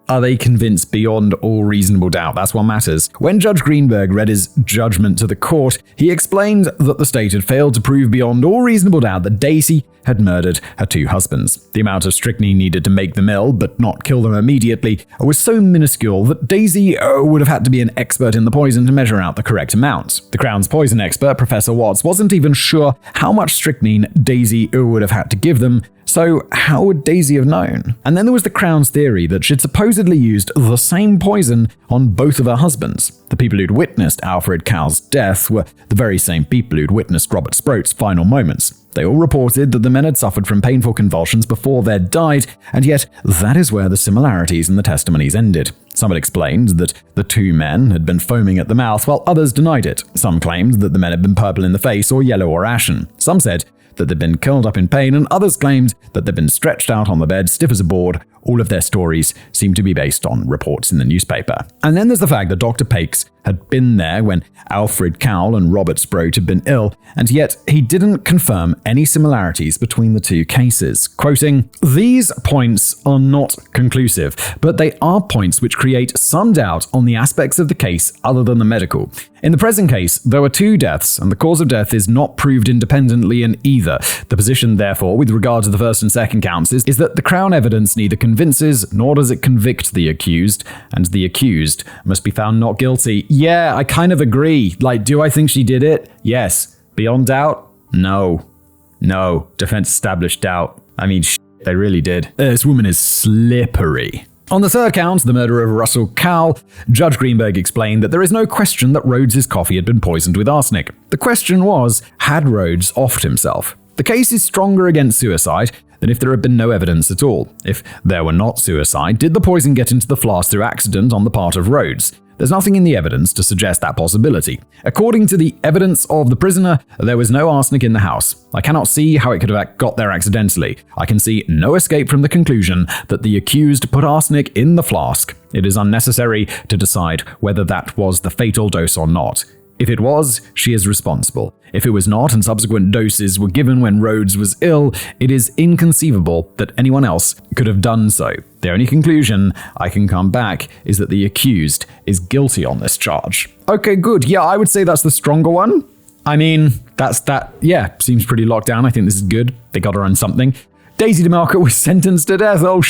Are they convinced beyond all reasonable doubt? That's what matters. When Judge Greenberg read his judgment to the court, he explained that the state had failed to prove beyond all reasonable doubt that Daisy had murdered her 2 husbands. The amount of strychnine needed to make them ill, but not kill them immediately, was so minuscule that Daisy would have had to be an expert in the poison to measure out the correct amount. The Crown's poison expert, Professor Watts, wasn't even sure how much strychnine Daisy would have had to give them, so how would Daisy have known? And then there was the Crown's theory that she'd supposedly used the same poison on both of her husbands. The people who'd witnessed Alfred Cowle's death were the very same people who'd witnessed Robert Sproat's final moments. They all reported that the men had suffered from painful convulsions before they'd died, and yet that is where the similarities in the testimonies ended. Some had explained that the 2 men had been foaming at the mouth, while others denied it. Some claimed that the men had been purple in the face or yellow or ashen. Some said that they'd been curled up in pain, and others claimed that they'd been stretched out on the bed, stiff as a board. All of their stories seemed to be based on reports in the newspaper. And then there's the fact that Dr. Pakes had been there when Alfred Cowle and Robert Sproat had been ill, and yet he didn't confirm any similarities between the 2 cases. Quoting, "These points are not conclusive, but they are points which create some doubt on the aspects of the case other than the medical. In the present case, there were 2 deaths, and the cause of death is not proved independently in either. The position, therefore, with regard to the first and second counts is that the Crown evidence neither convinces nor does it convict the accused, and the accused must be found not guilty." Yeah, I kind of agree. Like, do I think she did it? Yes. Beyond doubt? No. No. Defense established doubt. I mean, they really did. This woman is slippery. On the third count, the murder of Russell Cowle, Judge Greenberg explained that there is no question that Rhodes's coffee had been poisoned with arsenic. The question was, had Rhodes offed himself? The case is stronger against suicide than if there had been no evidence at all. If there were not suicide, did the poison get into the flask through accident on the part of Rhodes? There's nothing in the evidence to suggest that possibility. According to the evidence of the prisoner, there was no arsenic in the house. I cannot see how it could have got there accidentally. I can see no escape from the conclusion that the accused put arsenic in the flask. It is unnecessary to decide whether that was the fatal dose or not. If it was, she is responsible. If it was not, and subsequent doses were given when Rhodes was ill, it is inconceivable that anyone else could have done so. The only conclusion I can come back is that the accused is guilty on this charge. Okay, good. Yeah, I would say that's the stronger one. I mean, seems pretty locked down. I think this is good. They got her on something. Daisy de Melker was sentenced to death. Oh,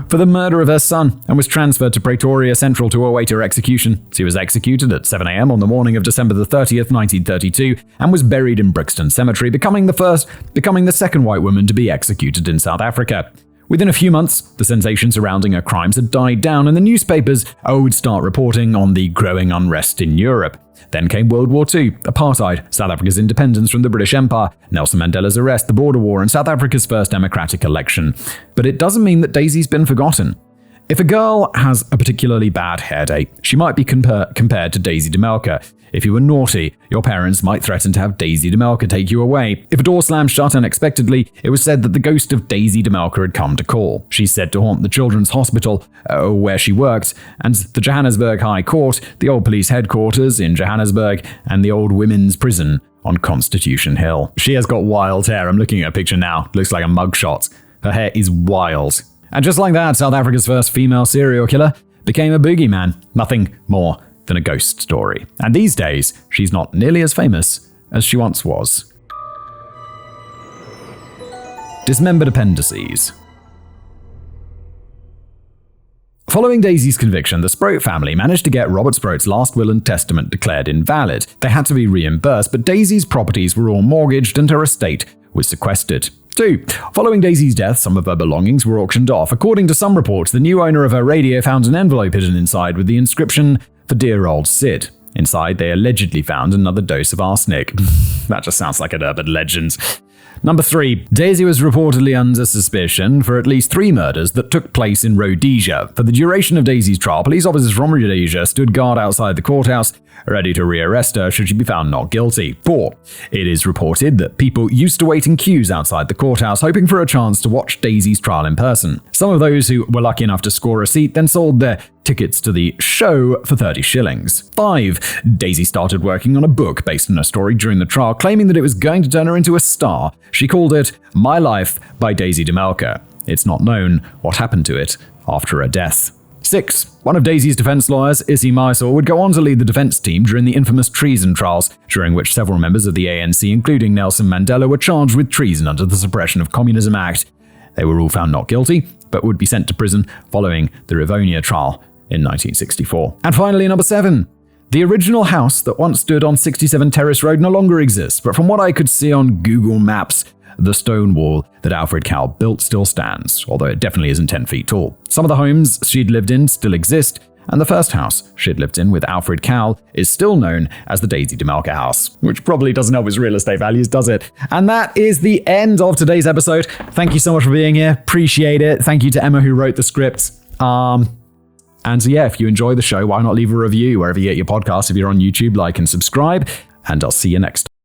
for the murder of her son and was transferred to Pretoria Central to await her execution. She was executed at 7 a.m. on the morning of December the 30th, 1932, and was buried in Brixton Cemetery, becoming the second white woman to be executed in South Africa. Within a few months, the sensation surrounding her crimes had died down and the newspapers would start reporting on the growing unrest in Europe. Then came World War II, apartheid, South Africa's independence from the British Empire, Nelson Mandela's arrest, the border war, and South Africa's first democratic election. But it doesn't mean that Daisy's been forgotten. If a girl has a particularly bad hair day, she might be compared to Daisy de Melker. If you were naughty, your parents might threaten to have Daisy de Melker take you away. If a door slammed shut unexpectedly, it was said that the ghost of Daisy de Melker had come to call. She's said to haunt the children's hospital, where she worked, and the Johannesburg High Court, the old police headquarters in Johannesburg, and the old women's prison on Constitution Hill. She has got wild hair. I'm looking at a picture now. It looks like a mugshot. Her hair is wild. And just like that, South Africa's first female serial killer became a boogeyman. Nothing more than a ghost story. And these days, she's not nearly as famous as she once was. Dismembered appendices. Following Daisy's conviction, the Sproat family managed to get Robert Sproat's last will and testament declared invalid. They had to be reimbursed, but Daisy's properties were all mortgaged and her estate was sequestered. 2. Following Daisy's death, some of her belongings were auctioned off. According to some reports, the new owner of her radio found an envelope hidden inside with the inscription, "For dear old Sid." Inside, they allegedly found another dose of arsenic. That just sounds like an urban legend. Number 3. Daisy was reportedly under suspicion for at least 3 murders that took place in Rhodesia. For the duration of Daisy's trial, police officers from Rhodesia stood guard outside the courthouse, ready to rearrest her should she be found not guilty. 4. It is reported that people used to wait in queues outside the courthouse, hoping for a chance to watch Daisy's trial in person. Some of those who were lucky enough to score a seat then sold their tickets to the show for 30 shillings. 5. Daisy started working on a book based on a story during the trial, claiming that it was going to turn her into a star. She called it My Life by Daisy de Melker. It's not known what happened to it after her death. 6. One of Daisy's defense lawyers, Issy Mysore, would go on to lead the defense team during the infamous treason trials, during which several members of the ANC, including Nelson Mandela, were charged with treason under the Suppression of Communism Act. They were all found not guilty, but would be sent to prison following the Rivonia trial in 1964. And finally, number 7. The original house that once stood on 67 Terrace Road no longer exists, but from what I could see on Google Maps, the stone wall that Alfred Cowle built still stands, although it definitely isn't 10 feet tall. Some of the homes she'd lived in still exist, and the first house she'd lived in with Alfred Cowle is still known as the Daisy de Melker house, which probably doesn't help its real estate values, does it? And that is the end of today's episode. Thank you so much for being here. Appreciate it. Thank you to Emma who wrote the script. And so yeah, if you enjoy the show, why not leave a review wherever you get your podcasts? If you're on YouTube, like and subscribe, and I'll see you next time.